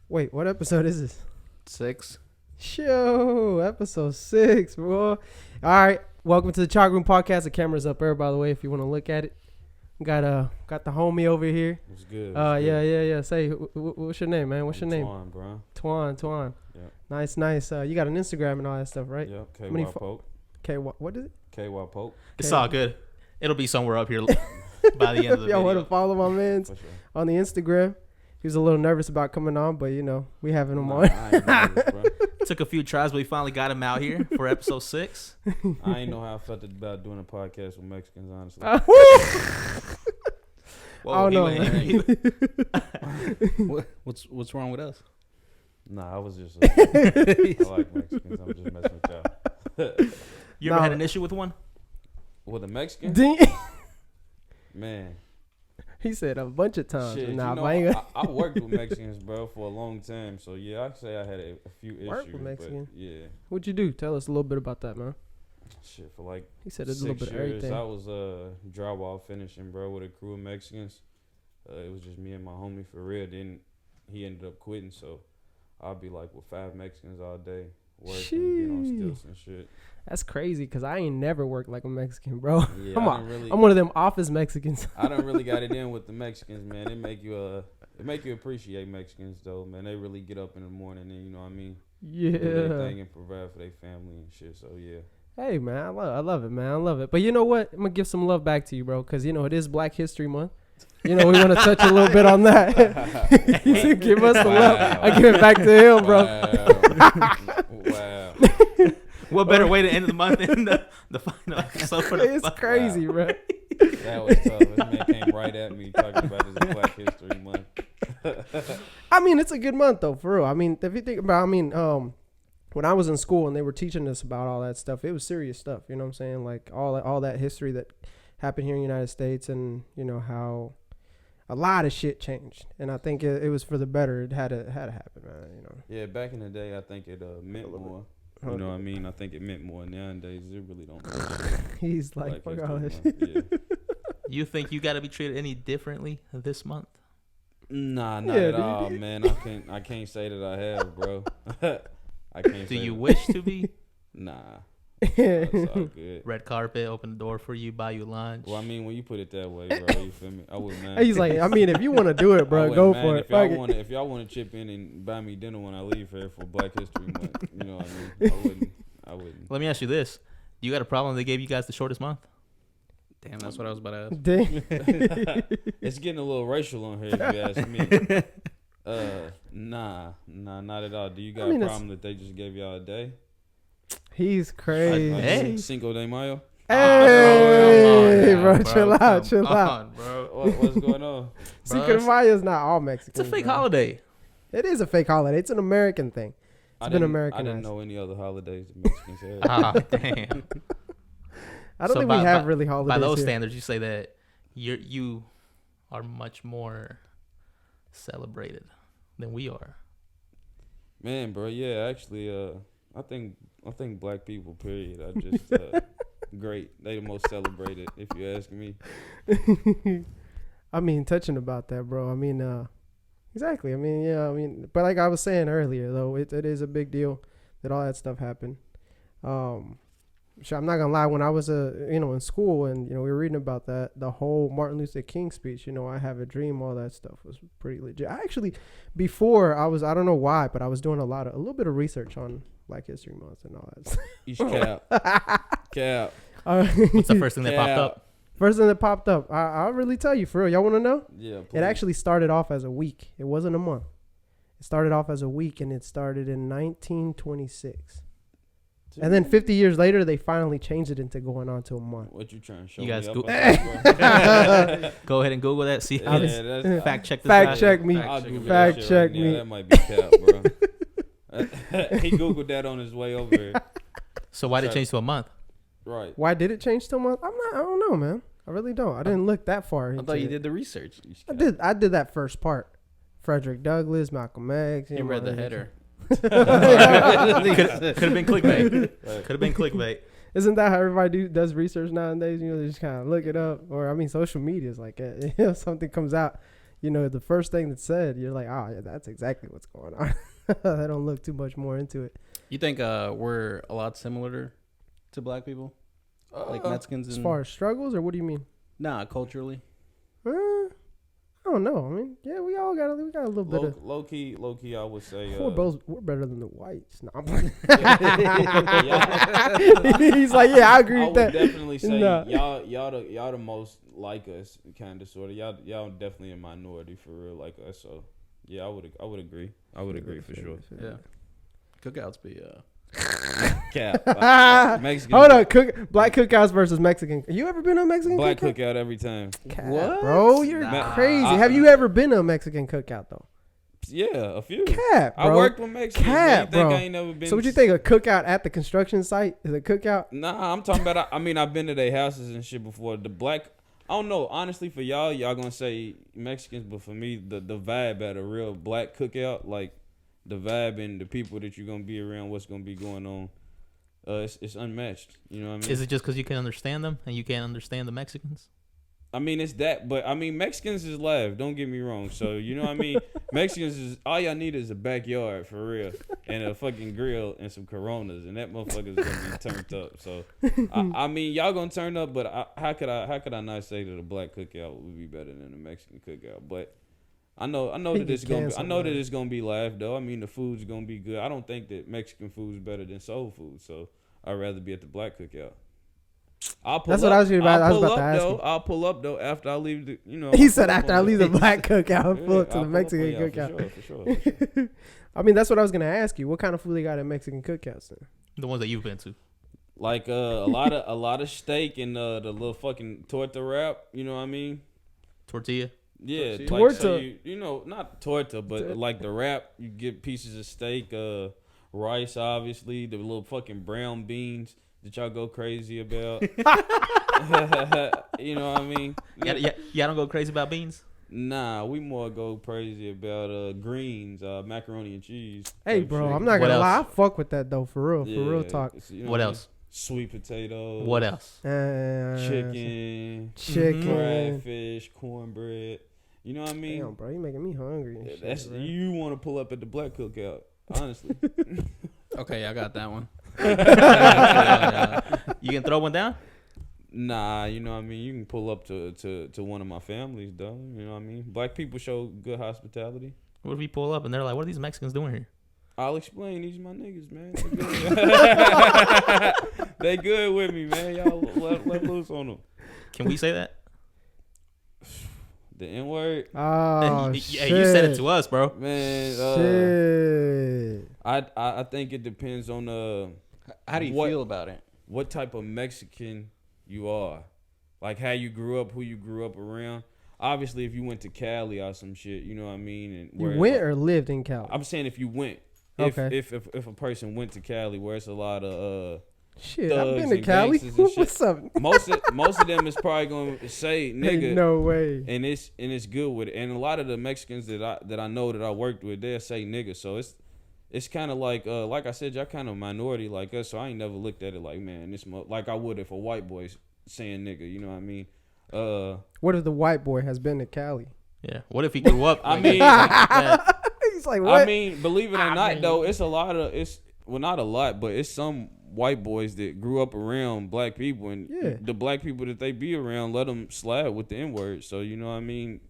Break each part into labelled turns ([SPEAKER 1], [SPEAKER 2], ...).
[SPEAKER 1] Wait, what episode is this?
[SPEAKER 2] 6.
[SPEAKER 1] Show episode 6, bro. All right, welcome to the Chalk Room Podcast. The camera's up there, by the way, if you want to look at it. Got the homie over here.
[SPEAKER 3] What's good?
[SPEAKER 1] Yeah. Say, what's your name, man? What's your name?
[SPEAKER 3] Twan, bro.
[SPEAKER 1] Twan.
[SPEAKER 3] Yep.
[SPEAKER 1] Nice. You got an Instagram and all that stuff, right?
[SPEAKER 3] Yep.
[SPEAKER 1] many
[SPEAKER 3] KY Pope.
[SPEAKER 1] What is it?
[SPEAKER 3] KY Pope.
[SPEAKER 2] It's all good. It'll be somewhere up here by the end of the
[SPEAKER 1] Y'all
[SPEAKER 2] video.
[SPEAKER 1] want to follow my man
[SPEAKER 3] For sure.
[SPEAKER 1] on the Instagram? He was a little nervous about coming on, but we having him
[SPEAKER 3] Nah,
[SPEAKER 1] on.
[SPEAKER 3] I ain't nervous, bro.
[SPEAKER 2] Took a few tries, but we finally got him out here for episode 6.
[SPEAKER 3] I ain't know how I felt about doing a podcast with Mexicans, honestly.
[SPEAKER 1] I don't know, man.
[SPEAKER 4] What's wrong with us?
[SPEAKER 3] Nah, I was just. I like Mexicans. I'm just messing with y'all.
[SPEAKER 2] You ever had an issue with one?
[SPEAKER 3] With a Mexican? Man.
[SPEAKER 1] He said a bunch of times.
[SPEAKER 3] Shit,
[SPEAKER 1] Nah,
[SPEAKER 3] I worked with Mexicans, bro, for a long time. So, yeah, I'd say I had a few
[SPEAKER 1] Worked
[SPEAKER 3] issues.
[SPEAKER 1] with Mexican?
[SPEAKER 3] But, yeah.
[SPEAKER 1] What'd you do? Tell us a little bit about that, man.
[SPEAKER 3] Shit, for like
[SPEAKER 1] He said a
[SPEAKER 3] 6
[SPEAKER 1] little bit of
[SPEAKER 3] years,
[SPEAKER 1] everything.
[SPEAKER 3] I was drywall finishing, bro, with a crew of Mexicans. It was just me and my homie for real. Then he ended up quitting, so I'll be like with 5 Mexicans all day, working, being on stilts and shit.
[SPEAKER 1] That's crazy, because I ain't never worked like a Mexican, bro.
[SPEAKER 3] Yeah,
[SPEAKER 1] I'm one of them office Mexicans.
[SPEAKER 3] I don't really got it in with the Mexicans, man. It make you appreciate Mexicans though, man. They really get up in the morning and you know what I mean.
[SPEAKER 1] Yeah.
[SPEAKER 3] Do their thing and provide for their family and shit. So yeah.
[SPEAKER 1] Hey, man, I love it, man. I love it. But you know what? I'm going to give some love back to you, bro, because, it is Black History Month. We want to touch a little bit on that. Give us the love. I give it back to him, bro.
[SPEAKER 3] Wow.
[SPEAKER 2] What better way to end the month than the final episode for the
[SPEAKER 1] It's crazy, bro.
[SPEAKER 3] That was tough. This man came right at me talking about this Black History Month.
[SPEAKER 1] I mean, it's a good month, though, for real. I mean, if you think about when I was in school and they were teaching us about all that stuff, it was serious stuff. You know what I'm saying? Like all that history that happened here in the United States, and how a lot of shit changed. And I think it was for the better. It had to happen, man.
[SPEAKER 3] Yeah, back in the day, I think it meant more. You know what I mean? I think it meant more. Nowadays, it really don't.
[SPEAKER 1] He's like, fuck all that
[SPEAKER 3] shit.
[SPEAKER 1] shit.
[SPEAKER 3] Yeah.
[SPEAKER 2] You think you got to be treated any differently this month?
[SPEAKER 3] Nah, not at all, man. I can't say that I have, bro. I can't.
[SPEAKER 2] Do you wish to be?
[SPEAKER 3] Nah. It's all good.
[SPEAKER 2] Red carpet, open the door for you, buy you lunch.
[SPEAKER 3] Well, I mean, when you put it that way, bro, you feel me? I wouldn't mind.
[SPEAKER 1] He's like, I mean, if you want to do it, bro, go for it.
[SPEAKER 3] If y'all want to chip in and buy me dinner when I leave here for Black History Month, you know what I mean? I wouldn't.
[SPEAKER 2] Let me ask you this. Do you got a problem they gave you guys the shortest month?
[SPEAKER 4] Damn, that's what I was about to ask.
[SPEAKER 3] It's getting a little racial on here, if you ask me. Nah, not at all. Do you got a problem that they just gave y'all a day?
[SPEAKER 1] He's crazy.
[SPEAKER 2] Hey.
[SPEAKER 3] Cinco de Mayo?
[SPEAKER 1] Hey,
[SPEAKER 2] bro,
[SPEAKER 1] chill out.
[SPEAKER 3] Bro. What's going on?
[SPEAKER 1] Cinco de Mayo is not all Mexican.
[SPEAKER 2] It's a fake holiday.
[SPEAKER 1] It is a fake holiday. It's an American thing. It's been Americanized.
[SPEAKER 3] I didn't know any other holidays the Mexicans had.
[SPEAKER 2] Damn.
[SPEAKER 1] I don't think we have really holidays
[SPEAKER 2] by those
[SPEAKER 1] here.
[SPEAKER 2] standards, you say that you are much more celebrated than we are.
[SPEAKER 3] Man, bro, yeah, actually, I think black people, period, are just great. They the most celebrated, if you ask me.
[SPEAKER 1] I mean, touching about that, bro. I mean, exactly. I mean, yeah. I mean, but like I was saying earlier, though, it is a big deal that all that stuff happened. So I'm not gonna lie. When I was in school and we were reading about that, the whole Martin Luther King speech, I have a dream, all that stuff was pretty legit. I actually, before I don't know why, but I was doing a little bit of research on Black History Month and all that.
[SPEAKER 3] Each cap.
[SPEAKER 2] What's the first thing that popped up?
[SPEAKER 1] First thing that popped up, I'll really tell you for real. Y'all want to know?
[SPEAKER 3] Yeah. Please.
[SPEAKER 1] It actually started off as a week. It wasn't a month. It started off as a week, and it started in 1926. And then 50 years later, they finally changed it into going on to a month.
[SPEAKER 3] What you trying to show
[SPEAKER 2] You guys
[SPEAKER 3] me
[SPEAKER 2] go-
[SPEAKER 3] up on that, bro?
[SPEAKER 2] Go ahead and Google that. See, fact check this
[SPEAKER 1] Fact
[SPEAKER 2] guy.
[SPEAKER 1] check me.
[SPEAKER 3] I'll Google
[SPEAKER 1] Fact
[SPEAKER 3] that shit
[SPEAKER 1] check
[SPEAKER 3] right now.
[SPEAKER 1] me.
[SPEAKER 3] That might be cap, bro. He Googled that on his way over here.
[SPEAKER 2] So why did it change to a month?
[SPEAKER 3] Right.
[SPEAKER 1] Why did it change to a month? I don't know, man. I really don't. I didn't look that far.
[SPEAKER 4] I thought you did the research.
[SPEAKER 1] I did that first part. Frederick Douglass, Malcolm X.
[SPEAKER 4] You read the header.
[SPEAKER 2] Could have been clickbait. Could have been clickbait.
[SPEAKER 1] Isn't that how everybody does research nowadays? They just kind of look it up. Or, social media is like, something comes out. the first thing that's said, you're like, oh, yeah, that's exactly what's going on. I don't look too much more into it.
[SPEAKER 4] You think we're a lot similar to black people, like Mexicans?
[SPEAKER 1] As far as struggles, or what do you mean?
[SPEAKER 4] Nah, culturally.
[SPEAKER 1] I don't know. I mean, yeah, we got a little bit of.
[SPEAKER 3] Low key, I would say.
[SPEAKER 1] We're better than the whites. No, I'm playing.
[SPEAKER 3] Yeah.
[SPEAKER 1] He's like, yeah, I agree
[SPEAKER 3] I
[SPEAKER 1] with
[SPEAKER 3] would
[SPEAKER 1] that.
[SPEAKER 3] definitely say
[SPEAKER 1] Nah.
[SPEAKER 3] y'all the most like us, kind of, sort of. Y'all definitely a minority for real, like us. So yeah, I would agree. I would agree for sure.
[SPEAKER 4] Yeah. Cookouts be
[SPEAKER 3] Cap. Mexican.
[SPEAKER 1] Hold on, black cookouts versus Mexican. You ever been to a Mexican
[SPEAKER 3] Black
[SPEAKER 1] cookout?
[SPEAKER 3] cookout every time.
[SPEAKER 1] Cap,
[SPEAKER 4] What?
[SPEAKER 1] bro? You're
[SPEAKER 4] Nah.
[SPEAKER 1] crazy. Have you ever been to a Mexican cookout though?
[SPEAKER 3] Yeah, a few.
[SPEAKER 1] Cap, bro.
[SPEAKER 3] I worked with Mexicans.
[SPEAKER 1] Cap,
[SPEAKER 3] man. You think
[SPEAKER 1] bro.
[SPEAKER 3] I ain't never been?
[SPEAKER 1] So what you think, a cookout at the construction site is a cookout?
[SPEAKER 3] Nah, I'm talking about. I mean, I've been to their houses and shit before. The black. I don't know. Honestly, for y'all gonna say Mexicans, but for me, the vibe at a real black cookout, like the vibe and the people that you're gonna be around, what's gonna be going on, it's unmatched. You know what I mean?
[SPEAKER 2] Is it just because you can understand them and you can't understand the Mexicans?
[SPEAKER 3] I mean, it's that, but I mean, Mexicans is live. Don't get me wrong. So you know what I mean? Mexicans is all y'all need is a backyard for real, and a fucking grill and some Coronas, and that motherfucker's gonna be turned up. So I mean, y'all gonna turn up, but how could I not say that a black cookout would be better than a Mexican cookout? But I know that it's gonna be, that it's gonna be live though. I mean, the food's gonna be good. I don't think that Mexican food is better than soul food, so I'd rather be at the black cookout.
[SPEAKER 1] That's what I was about to ask you.
[SPEAKER 3] I'll pull up though after I leave the.
[SPEAKER 1] He said after I leave the black cookout, I'll pull up to the Mexican cookout.
[SPEAKER 3] For sure.
[SPEAKER 1] I mean, that's what I was gonna ask you. What kind of food they got at Mexican cookouts then?
[SPEAKER 2] The ones that you've been to.
[SPEAKER 3] Like a lot of steak and the little fucking torta wrap. You know what I mean?
[SPEAKER 2] Tortilla.
[SPEAKER 3] Yeah,
[SPEAKER 1] Torta.
[SPEAKER 3] like, so you know, not torta, but like the wrap. You get pieces of steak, rice, obviously, the little fucking brown beans that y'all go crazy about. You know what I mean?
[SPEAKER 2] Y'all don't go crazy about beans?
[SPEAKER 3] Nah, we more go crazy about greens, macaroni and cheese.
[SPEAKER 1] Hey,
[SPEAKER 3] type
[SPEAKER 1] bro,
[SPEAKER 3] shit.
[SPEAKER 1] I'm not gonna
[SPEAKER 2] What
[SPEAKER 1] lie. I
[SPEAKER 2] else?
[SPEAKER 1] fuck with that though, for real,
[SPEAKER 3] Yeah,
[SPEAKER 1] for real talk.
[SPEAKER 3] you know
[SPEAKER 2] What
[SPEAKER 3] I mean?
[SPEAKER 2] else?
[SPEAKER 3] Sweet potatoes.
[SPEAKER 2] What else?
[SPEAKER 3] Chicken,
[SPEAKER 1] Chicken.
[SPEAKER 2] Mhm.
[SPEAKER 3] fish, cornbread. You know what I mean?
[SPEAKER 1] Damn, bro, you making me hungry. And shit,
[SPEAKER 3] That's
[SPEAKER 1] bro.
[SPEAKER 3] you want to pull up at the black cookout, honestly.
[SPEAKER 4] okay. I got that one.
[SPEAKER 2] You can throw one down?
[SPEAKER 3] Nah, you know what I mean? You can pull up to one of my families, though. You know what I mean? Black people show good hospitality.
[SPEAKER 2] What if we pull up and they're like, what are these Mexicans doing here?
[SPEAKER 3] I'll explain. These my niggas, man. They good, they good with me, man. Y'all let loose on them.
[SPEAKER 2] Can we say that?
[SPEAKER 3] The N word,
[SPEAKER 1] Oh,
[SPEAKER 2] Hey,
[SPEAKER 1] shit.
[SPEAKER 2] you said it to us, bro.
[SPEAKER 3] man.
[SPEAKER 1] Shit.
[SPEAKER 3] I think it depends on
[SPEAKER 4] How do you
[SPEAKER 3] What-
[SPEAKER 4] feel about it?
[SPEAKER 3] what type of Mexican you are, like how you grew up, who you grew up around. Obviously, if you went to Cali or some shit, you know what I mean. And
[SPEAKER 1] You
[SPEAKER 3] where-
[SPEAKER 1] went or lived in Cali?
[SPEAKER 3] I'm saying if you went.
[SPEAKER 1] Okay.
[SPEAKER 3] If a person went to Cali, where it's a lot of
[SPEAKER 1] Shit, I've
[SPEAKER 3] thugs
[SPEAKER 1] been to
[SPEAKER 3] and
[SPEAKER 1] Cali.
[SPEAKER 3] gangsters and shit.
[SPEAKER 1] What's up?
[SPEAKER 3] most of them is probably going to say nigga,
[SPEAKER 1] Ain't no way.
[SPEAKER 3] and it's good with it. And a lot of the Mexicans that I know that I worked with, they'll say nigga. So it's kind of like I said, y'all kind of minority like us. So I ain't never looked at it like, man, like I would if a white boy's saying nigga. You know what I mean?
[SPEAKER 1] What if the white boy has been to Cali?
[SPEAKER 2] Yeah. What if he grew up?
[SPEAKER 3] I
[SPEAKER 2] like
[SPEAKER 3] mean,
[SPEAKER 2] that?
[SPEAKER 1] He's like, what?
[SPEAKER 3] I mean, believe it or not, though, it's a lot of not a lot, but it's some white boys that grew up around black people, and
[SPEAKER 1] Yeah.
[SPEAKER 3] the black people that they be around let them slide with the N word. So you know what I mean?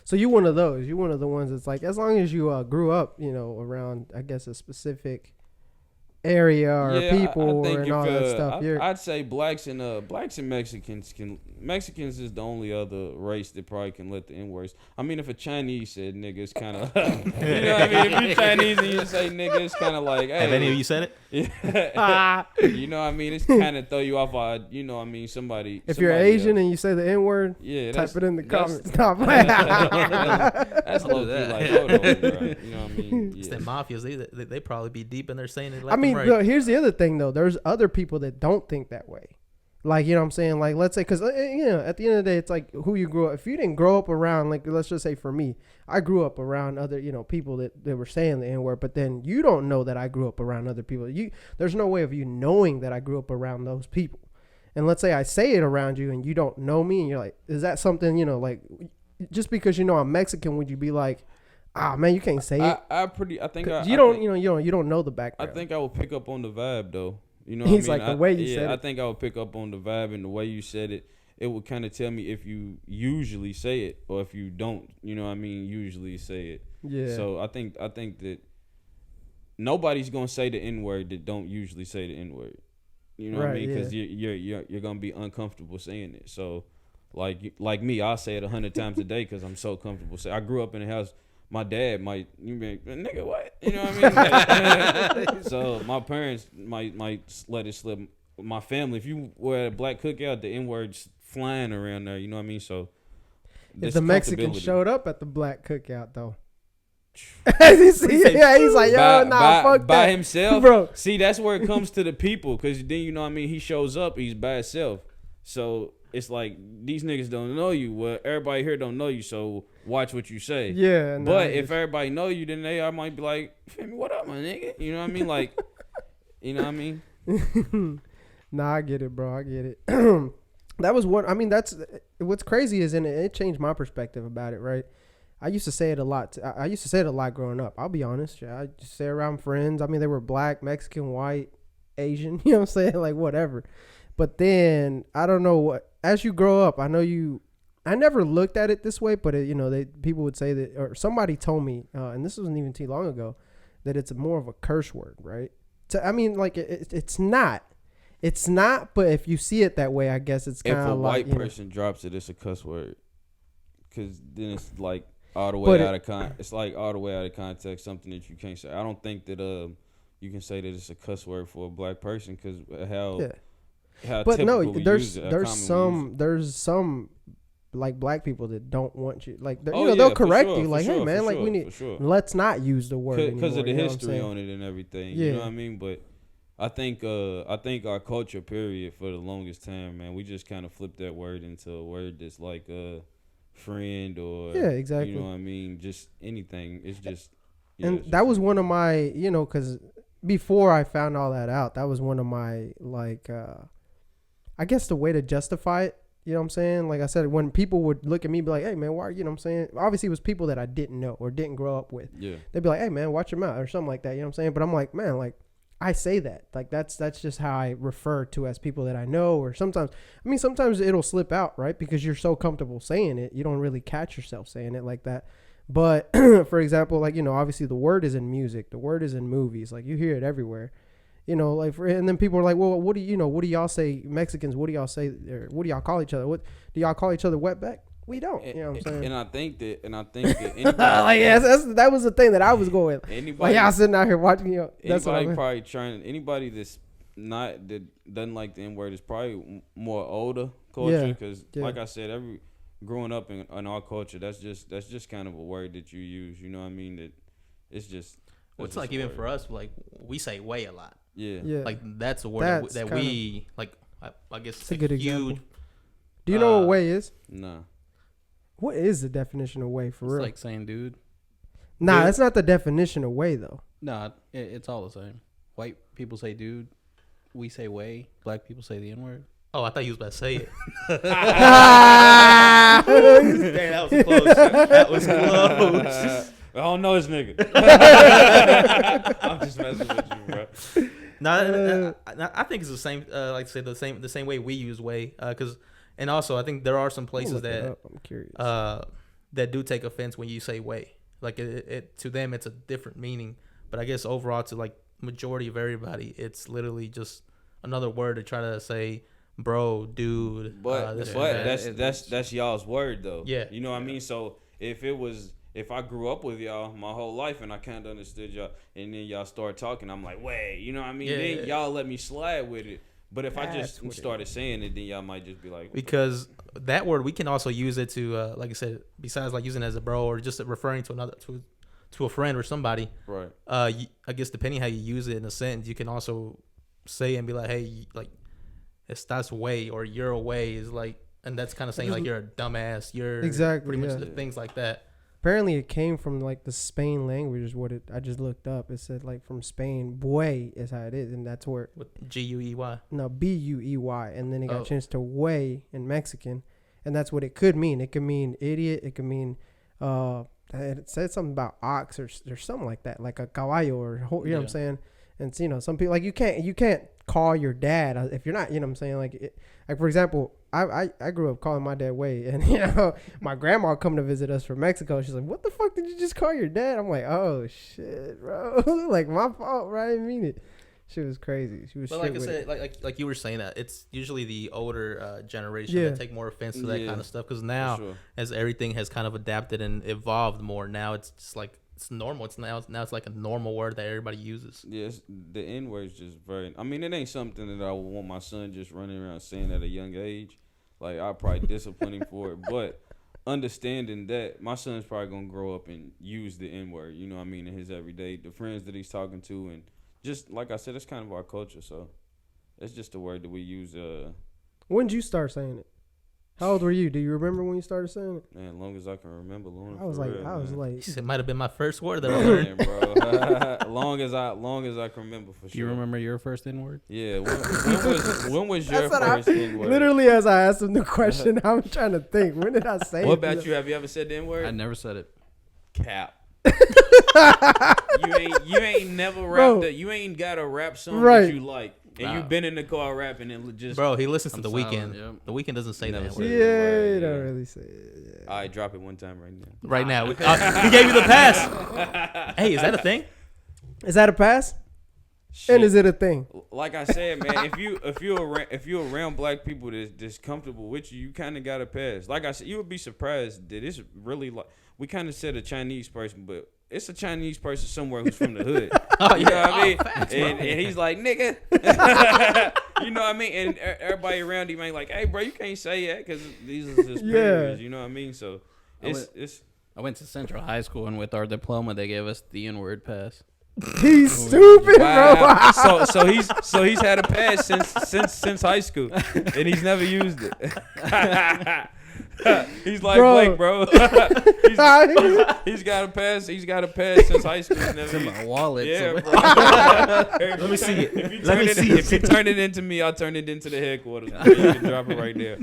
[SPEAKER 1] So you one of those. You one of the ones that's like, as long as you grew up, around, I guess, a specific area or people and all that stuff.
[SPEAKER 3] I'd say blacks and Mexicans is the only other race that probably can let the N words. I mean, if a Chinese said nigga, it's kind of you know what I mean. If you Chinese and you say nigga, it's kind of like, hey,
[SPEAKER 2] Have any of you said it?
[SPEAKER 3] you know what I mean? It's kind of throw you off. You know what I mean? Somebody.
[SPEAKER 1] If you're Asian and you say the N word,
[SPEAKER 3] yeah,
[SPEAKER 1] type it in the
[SPEAKER 3] that's-
[SPEAKER 1] comments. Stop playing.
[SPEAKER 3] That's low key
[SPEAKER 4] that.
[SPEAKER 3] like, hold on, bro. You know what I mean?
[SPEAKER 2] It's
[SPEAKER 3] Yeah.
[SPEAKER 2] the mafias. They probably be deep in there saying it. Left
[SPEAKER 1] I mean,
[SPEAKER 2] and right.
[SPEAKER 1] look, here's the other thing though. There's other people that don't think that way. Like, you know what I'm saying? Like, let's say, because, at the end of the day, it's like who you grew up. If you didn't grow up around, like, let's just say for me, I grew up around other, people that were saying the N word, but then you don't know that I grew up around other people. There's no way of you knowing that I grew up around those people. And let's say I say it around you and you don't know me and you're like, is that something, like, just because you know I'm Mexican, would you be like, ah, man, you can't say it?
[SPEAKER 3] I think I,
[SPEAKER 1] You
[SPEAKER 3] I
[SPEAKER 1] don't,
[SPEAKER 3] think,
[SPEAKER 1] you don't know the
[SPEAKER 3] I
[SPEAKER 1] background.
[SPEAKER 3] think I would pick up on the vibe though. You know,
[SPEAKER 1] He's
[SPEAKER 3] what I mean?
[SPEAKER 1] like, the way you said
[SPEAKER 3] I
[SPEAKER 1] it.
[SPEAKER 3] think I would pick up on the vibe and the way you said it. It would kind of tell me if you usually say it or if you don't. You know, what I mean, usually say it.
[SPEAKER 1] Yeah.
[SPEAKER 3] So I think that nobody's gonna say the N word that don't usually say the N word. You know what I
[SPEAKER 1] Right,
[SPEAKER 3] mean? Because
[SPEAKER 1] yeah.
[SPEAKER 3] you're gonna be uncomfortable saying it. So like me, I'll say it 100 times a day because I'm so comfortable. I grew up in a house. My dad might, you be like, nigga, what? You know what I mean? Like, so my parents might let it slip. My family, if you were at a black cookout, the N word's flying around there. You know what I mean? So
[SPEAKER 1] If the Mexican
[SPEAKER 3] comfortability.
[SPEAKER 1] showed up at the black cookout though, he's like, yo, fuck
[SPEAKER 3] by
[SPEAKER 1] that,
[SPEAKER 3] himself,
[SPEAKER 1] bro.
[SPEAKER 3] See, that's where it comes to the people, because then you know what I mean. He shows up, he's by himself, so it's like these niggas don't know you. Well, everybody here don't know you, so watch what you say.
[SPEAKER 1] Yeah,
[SPEAKER 3] but if everybody know you, then I might be like, "What up, my nigga?" You know what I mean? Like, you know what I mean?
[SPEAKER 1] Nah, I get it, bro. I get it. That was what I mean. That's what's crazy is, and it changed my perspective about it. Right, I used to say it a lot. I used to say it a lot growing up. I'll be honest. Yeah, I just say it around friends. I mean, they were black, Mexican, white, Asian. You know what I'm saying? Like whatever. But then I don't know what. As you grow up, I know you. I never looked at it this way, but people would say that, or somebody told me, and this wasn't even too long ago, that it's more of a curse word, right? So I mean, like it's not. It's not, but if you see it that way, I guess it's kind
[SPEAKER 3] If
[SPEAKER 1] of
[SPEAKER 3] a
[SPEAKER 1] like,
[SPEAKER 3] white person drops it, it's a cuss word, because then it's like all the way out of It's like all the way out of context, something that you can't say. I don't think that you can say that it's a cuss word for a black person, because how
[SPEAKER 1] but no,
[SPEAKER 3] typical we
[SPEAKER 1] there's
[SPEAKER 3] use it, how
[SPEAKER 1] there's
[SPEAKER 3] common we use it.
[SPEAKER 1] there's some like black people that don't want you, like
[SPEAKER 3] Oh,
[SPEAKER 1] they'll
[SPEAKER 3] for
[SPEAKER 1] correct
[SPEAKER 3] sure,
[SPEAKER 1] you,
[SPEAKER 3] for
[SPEAKER 1] like, hey
[SPEAKER 3] sure,
[SPEAKER 1] man,
[SPEAKER 3] for
[SPEAKER 1] like
[SPEAKER 3] sure,
[SPEAKER 1] we need
[SPEAKER 3] for sure.
[SPEAKER 1] let's not use the word
[SPEAKER 3] Because
[SPEAKER 1] anymore,
[SPEAKER 3] of the
[SPEAKER 1] you know what I'm
[SPEAKER 3] history
[SPEAKER 1] saying?
[SPEAKER 3] on it and everything.
[SPEAKER 1] Yeah.
[SPEAKER 3] You know what I mean? But I think our culture period for the longest time, man, we just kind of flipped that word into a word that's like a friend or
[SPEAKER 1] Yeah, exactly.
[SPEAKER 3] You know what I mean? Just anything. It's just
[SPEAKER 1] And
[SPEAKER 3] it's
[SPEAKER 1] that
[SPEAKER 3] just
[SPEAKER 1] was one of
[SPEAKER 3] anything.
[SPEAKER 1] my, because before I found all that out, that was one of my, like, I guess the way to justify it, you know what I'm saying? Like I said, when people would look at me, be like, hey, man, why, you know what I'm saying? Obviously, it was people that I didn't know or didn't grow up with.
[SPEAKER 3] Yeah.
[SPEAKER 1] They'd be like, hey, man, watch your mouth or something like that, you know what I'm saying? But I'm like, man, like, I say that. Like, that's just how I refer to as people that I know, or sometimes it'll slip out, right? Because you're so comfortable saying it, you don't really catch yourself saying it like that. But for example, like, obviously the word is in music, the word is in movies, like you hear it everywhere, like, and then people are like, well, what do y'all say, Mexicans, what do y'all say, or what do y'all call each other? What do y'all call each other, wetback? We don't, you know what I'm saying?
[SPEAKER 3] And I think that anybody,
[SPEAKER 1] like, yes, that was the thing that I was going with.
[SPEAKER 3] anybody,
[SPEAKER 1] like, y'all sitting out here watching, that's what I
[SPEAKER 3] anybody
[SPEAKER 1] mean.
[SPEAKER 3] probably anybody that doesn't like the N word is probably more older culture, because like I said, growing up in our culture, that's just kind of a word that you use. You know what I mean? That it's just.
[SPEAKER 2] Well, it's like even for us, like we say "way" a lot.
[SPEAKER 3] Yeah.
[SPEAKER 2] Like that's a word that we like. I guess
[SPEAKER 1] it's a good example.
[SPEAKER 2] Huge,
[SPEAKER 1] do you know what way is?
[SPEAKER 3] Nah.
[SPEAKER 1] What is the definition of way for
[SPEAKER 4] It's
[SPEAKER 1] real?
[SPEAKER 4] like saying dude.
[SPEAKER 1] Nah,
[SPEAKER 4] Dude.
[SPEAKER 1] that's not the definition of way though.
[SPEAKER 4] Nah, it's all the same. White people say dude. We say way. Black people say the N word.
[SPEAKER 2] Oh, I thought you was about to say it.
[SPEAKER 1] Dang,
[SPEAKER 2] that was close. That was close.
[SPEAKER 3] I don't know this nigga. I'm just messing with you, bro.
[SPEAKER 2] No, I think it's the same. Like I said, the same way we use way. And also I think there are some places that
[SPEAKER 1] I'm curious.
[SPEAKER 2] That do take offense when you say way. Like it to them, it's a different meaning. But I guess overall, to like majority of everybody, it's literally just another word to try to say, bro, dude.
[SPEAKER 3] But that's y'all's word though.
[SPEAKER 2] Yeah.
[SPEAKER 3] You know what I mean? So if I grew up with y'all my whole life and I kind of understood y'all, and then y'all start talking, I'm like, wait, you know what I mean? Then y'all let me slide with it. But if I just started saying it, then y'all might just be like,
[SPEAKER 2] because that word, we can also use it to, like I said, besides like using it as a bro or just referring to to a friend or somebody.
[SPEAKER 3] right.
[SPEAKER 2] I guess depending how you use it in a sentence, you can also say and be like, hey, like, estás way or you're away is like, and that's kind of saying like you're a dumbass. You're
[SPEAKER 1] exactly
[SPEAKER 2] pretty much things like that.
[SPEAKER 1] Apparently, it came from like the Spain language. Is what I just looked up. It said like from Spain, buey is how it is, and that's where
[SPEAKER 2] With Guey.
[SPEAKER 1] no Buey, and then it got changed to way in Mexican, and that's what it could mean. It could mean idiot. It could mean it said something about ox or something like that, like a caballo or you know what I'm saying. And it's, you know, some people like you can't call your dad if you're not, you know what I'm saying, like for example, I grew up calling my dad Wade, and you know my grandma come to visit us from Mexico. She's like, "What the fuck did you just call your dad?" I'm like, "Oh shit, bro, like my fault, bro. I didn't mean it." She was crazy. She was.
[SPEAKER 2] But like I said, like you were saying that it's usually the older generation that take more offense to that kind of stuff, because now as everything has kind of adapted and evolved more, now it's just like it's normal. It's now like a normal word that everybody uses.
[SPEAKER 3] Yes, the N word is just very. I mean, it ain't something that I would want my son just running around saying at a young age. Like I'll probably discipline him for it, but understanding that my son's probably gonna grow up and use the N word. You know what I mean, in his everyday, the friends that he's talking to, and just like I said, it's kind of our culture. So it's just a word that we use.
[SPEAKER 1] When did you start saying it? How old were you? Do you remember when you started saying it?
[SPEAKER 3] Man, as long as I can remember,
[SPEAKER 1] I was like,
[SPEAKER 2] it might have been my first word that I learned,
[SPEAKER 3] bro. long as I can remember for sure.
[SPEAKER 4] Do you remember your first N word?
[SPEAKER 3] Yeah. When was your first N word?
[SPEAKER 1] Literally, as I asked him the question, I'm trying to think. When did I say it?
[SPEAKER 3] What about you? Have you ever said the N word?
[SPEAKER 4] I never said it.
[SPEAKER 3] Cap. you ain't never rapped that. You ain't got a rap song that you like. And you've been in the car rapping and just...
[SPEAKER 2] Bro, he listens to The Weeknd.
[SPEAKER 4] Yep.
[SPEAKER 2] The Weeknd doesn't say that.
[SPEAKER 1] Yeah, he don't really say it. Yeah.
[SPEAKER 3] All right, drop it one time right now.
[SPEAKER 2] Right now. He gave you the pass. Hey, is that a thing?
[SPEAKER 1] Is that a pass? Shit. And is it a thing?
[SPEAKER 3] Like I said, man, if you're around black people that's comfortable with you, you kind of got to pass. Like I said, you would be surprised that it's really like... We kind of said a Chinese person, but... It's a Chinese person somewhere who's from the hood. You know what I mean? Facts, and he's like, nigga. You know what I mean? And everybody around him ain't like, hey, bro, you can't say that because these are his peers. You know what I mean? So
[SPEAKER 4] I went to Central High School, and with our diploma, they gave us the N-word pass.
[SPEAKER 1] He's stupid,
[SPEAKER 3] wow. Bro. So he's had a pass since high school, and he's never used it. He's like Blake, bro. He's got a pass. He's got a pass since high school.
[SPEAKER 4] It's in my wallet.
[SPEAKER 3] Yeah, bro.
[SPEAKER 2] Let me see it.
[SPEAKER 3] If you turn it into me, I'll turn it into the headquarters. You can drop it right there.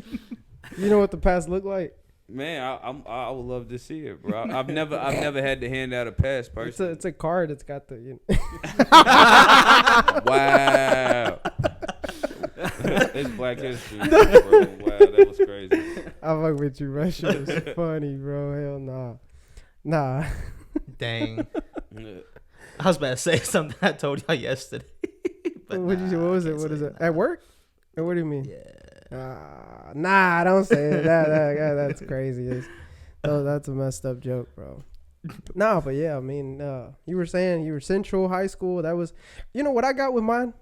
[SPEAKER 1] You know what the pass look like?
[SPEAKER 3] Man, I would love to see it, bro. I've never had to hand out a pass personally.
[SPEAKER 1] It's a card. It's got the.
[SPEAKER 3] Wow. It's Black History, bro. Wow, that was crazy.
[SPEAKER 1] I fuck with you, bro. Shit was funny, bro. Hell nah.
[SPEAKER 2] Dang. I was about to say something I told y'all yesterday. But
[SPEAKER 1] what was it? What is it? At work? Or what do you mean? Yeah. Nah, don't say it. That's crazy. That's a messed up joke, bro. Nah, but yeah, I mean, you were saying you were Central High School. That was, you know what I got with mine?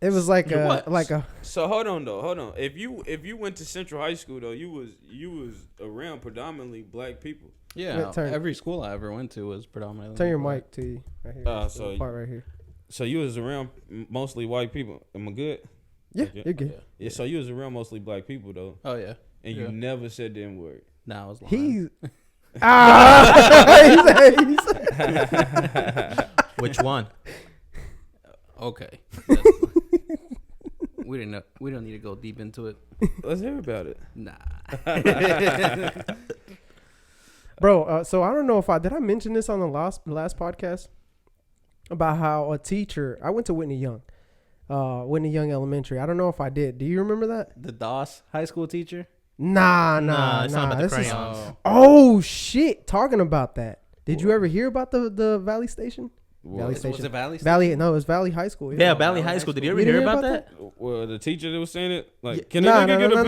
[SPEAKER 1] It was like a.
[SPEAKER 3] So hold on. If you went to Central High School though, you was around predominantly black people.
[SPEAKER 4] Yeah, every school I ever went to was predominantly.
[SPEAKER 1] Turn your mic to you right here.
[SPEAKER 3] So
[SPEAKER 1] part right here.
[SPEAKER 3] So you was around mostly white people. Am I good?
[SPEAKER 1] Yeah, you're good.
[SPEAKER 3] Yeah. So you was around mostly black people though.
[SPEAKER 4] Oh yeah.
[SPEAKER 3] And you never said the N-word.
[SPEAKER 4] Nah, I was lying.
[SPEAKER 2] Which one?
[SPEAKER 4] Okay. We don't need to go deep into it.
[SPEAKER 3] Let's hear about it.
[SPEAKER 4] Nah.
[SPEAKER 1] Bro, so I don't know if did I mention this on the last podcast about how a teacher, I went to Whitney Young Elementary. I don't know if I did. Do you remember that?
[SPEAKER 4] The DOS high school teacher?
[SPEAKER 1] Nah.
[SPEAKER 2] It's not about the crayons.
[SPEAKER 1] Oh shit! Talking about that. Did you ever hear about the Valley Station?
[SPEAKER 4] Valley Station. Was it Valley Station?
[SPEAKER 1] Valley? No, it was Valley High School.
[SPEAKER 2] Yeah, Valley High School. Did you ever hear about that?
[SPEAKER 3] Well, the teacher that was saying it, like,
[SPEAKER 1] can
[SPEAKER 3] a nigga get a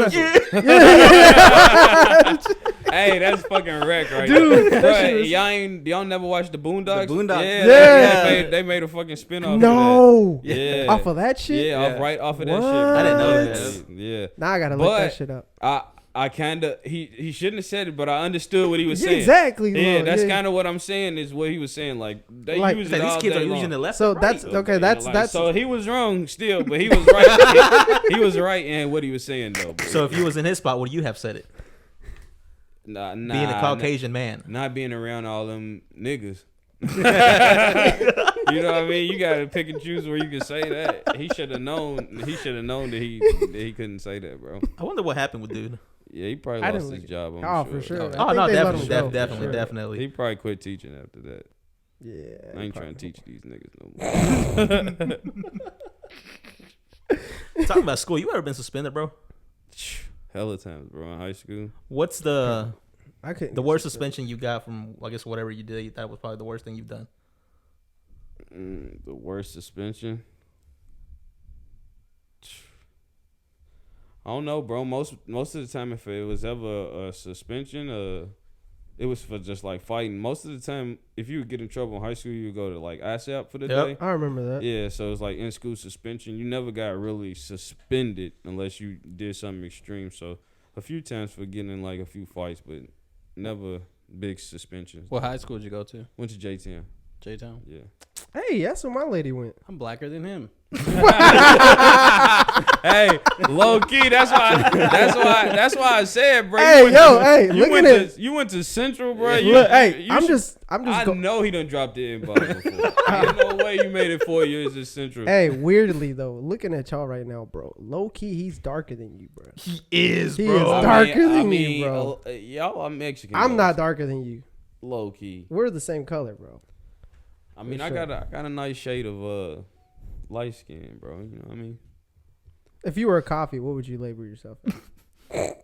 [SPEAKER 3] pencil? Hey, that's fucking wreck right
[SPEAKER 1] dude,
[SPEAKER 3] there. Y'all never watched the Boondocks?
[SPEAKER 4] The Boondocks.
[SPEAKER 3] Yeah. They made a fucking spin-off.
[SPEAKER 1] No.
[SPEAKER 3] Of that. Yeah.
[SPEAKER 1] Off of that shit?
[SPEAKER 3] Yeah, right off of that shit.
[SPEAKER 2] I didn't know that.
[SPEAKER 3] Yeah.
[SPEAKER 1] Now I gotta look that shit up.
[SPEAKER 3] I kind of he shouldn't have said it, but I understood what he was saying.
[SPEAKER 1] Exactly.
[SPEAKER 3] Yeah, that's kind of what I'm saying is what he was saying. Like they use it all
[SPEAKER 2] these kids
[SPEAKER 3] day
[SPEAKER 2] are
[SPEAKER 3] long.
[SPEAKER 2] using the left.
[SPEAKER 1] So
[SPEAKER 2] and
[SPEAKER 1] that's
[SPEAKER 2] right.
[SPEAKER 1] okay. That's
[SPEAKER 3] so he was wrong still, but he was right. He was right in what he was saying though.
[SPEAKER 2] So if you was in his spot, would you have said it?
[SPEAKER 3] Nah,
[SPEAKER 2] being a Caucasian man,
[SPEAKER 3] not being around all them niggas. You know what I mean? You gotta pick and choose where you can say that. He should have known. He should have known that he couldn't say that, bro.
[SPEAKER 2] I wonder what happened with dude.
[SPEAKER 3] Yeah, he probably
[SPEAKER 1] I
[SPEAKER 3] lost
[SPEAKER 1] didn't
[SPEAKER 3] his job. I'm
[SPEAKER 1] Oh,
[SPEAKER 3] sure.
[SPEAKER 1] for sure.
[SPEAKER 4] Oh,
[SPEAKER 1] I
[SPEAKER 2] Oh
[SPEAKER 1] think
[SPEAKER 2] no,
[SPEAKER 1] they let
[SPEAKER 2] definitely,
[SPEAKER 1] him go, for
[SPEAKER 2] definitely,
[SPEAKER 1] sure.
[SPEAKER 2] definitely.
[SPEAKER 3] He probably quit teaching after that.
[SPEAKER 1] Yeah.
[SPEAKER 3] I ain't trying to
[SPEAKER 1] probably.
[SPEAKER 3] teach these niggas no more.
[SPEAKER 2] Talking about school, you ever been suspended, bro?
[SPEAKER 3] Hella times, bro, in high school.
[SPEAKER 2] What's the
[SPEAKER 1] I couldn't.
[SPEAKER 2] the
[SPEAKER 1] get
[SPEAKER 2] worst
[SPEAKER 1] suspended.
[SPEAKER 2] suspension you got from? I guess whatever you did, that was probably the worst thing you've done.
[SPEAKER 3] The worst suspension. I don't know, bro. Most of the time, if it was ever a suspension, it was for just like fighting. Most of the time, if you would get in trouble in high school, you would go to like ASAP for the
[SPEAKER 2] Yep.
[SPEAKER 3] day.
[SPEAKER 1] I remember that.
[SPEAKER 3] Yeah, so it's like in school suspension. You never got really suspended unless you did something extreme. So a few times for getting in like a few fights, but never big suspensions.
[SPEAKER 4] What high school did you go to?
[SPEAKER 3] Went to J-Town.
[SPEAKER 4] J-Town.
[SPEAKER 3] Yeah.
[SPEAKER 1] Hey, that's where my lady went.
[SPEAKER 4] I'm blacker than him.
[SPEAKER 3] Hey, low key. That's why I said, bro.
[SPEAKER 1] Hey, yo, hey,
[SPEAKER 3] You
[SPEAKER 1] look
[SPEAKER 3] went
[SPEAKER 1] at it.
[SPEAKER 3] You went to Central, bro.
[SPEAKER 1] Look, hey,
[SPEAKER 3] you
[SPEAKER 1] I'm
[SPEAKER 3] should-
[SPEAKER 1] just
[SPEAKER 3] I
[SPEAKER 1] go-
[SPEAKER 3] know he done dropped the inbox before. There's no way you made it 4 years at Central.
[SPEAKER 1] Hey, weirdly though, looking at y'all right now, bro. Low key, he's darker than you, bro.
[SPEAKER 2] He is,
[SPEAKER 1] He
[SPEAKER 2] bro.
[SPEAKER 1] is darker than you, bro.
[SPEAKER 3] Y'all are Mexican.
[SPEAKER 1] I'm
[SPEAKER 3] though.
[SPEAKER 1] not darker than you.
[SPEAKER 3] Low key.
[SPEAKER 1] We're the same color, bro.
[SPEAKER 3] I mean,
[SPEAKER 1] For
[SPEAKER 3] I
[SPEAKER 1] sure.
[SPEAKER 3] got a nice shade of light skin, bro. You know what I mean?
[SPEAKER 1] If you were a coffee, what would you label yourself as?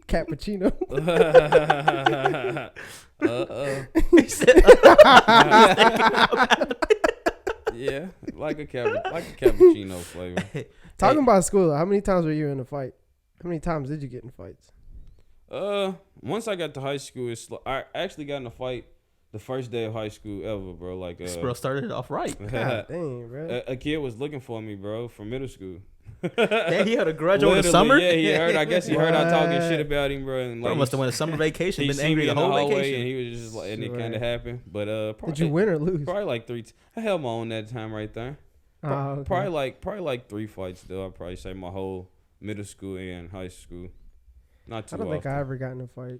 [SPEAKER 1] Cappuccino.
[SPEAKER 2] He said,
[SPEAKER 3] Yeah, like a cappuccino flavor.
[SPEAKER 1] Talking about school, how many times were you in a fight? How many times did you get in fights?
[SPEAKER 3] Once I got to high school, I actually got in a fight the first day of high school ever, bro. Like,
[SPEAKER 2] this bro started it off right.
[SPEAKER 1] God dang, bro.
[SPEAKER 3] a kid was looking for me, bro, from middle school.
[SPEAKER 2] Damn, he had a grudge over the
[SPEAKER 3] Literally,
[SPEAKER 2] summer.
[SPEAKER 3] Yeah, he heard. I guess he heard I talking
[SPEAKER 1] What?
[SPEAKER 3] shit about him, bro. And
[SPEAKER 2] Bro
[SPEAKER 3] like,
[SPEAKER 2] must have went a summer vacation,
[SPEAKER 3] he
[SPEAKER 2] been
[SPEAKER 3] seen
[SPEAKER 2] angry
[SPEAKER 3] me
[SPEAKER 2] the
[SPEAKER 3] in the
[SPEAKER 2] whole
[SPEAKER 3] hallway,
[SPEAKER 2] vacation.
[SPEAKER 3] and he was just like, and it
[SPEAKER 1] Sure.
[SPEAKER 3] kind of happened. But
[SPEAKER 1] Did you win or lose?
[SPEAKER 3] Probably like three. I held my own that time right there.
[SPEAKER 1] Oh, okay.
[SPEAKER 3] Probably like 3 fights though. I'd probably say my whole middle school and high school. Not too
[SPEAKER 1] I don't think
[SPEAKER 3] often.
[SPEAKER 1] I ever got in a fight.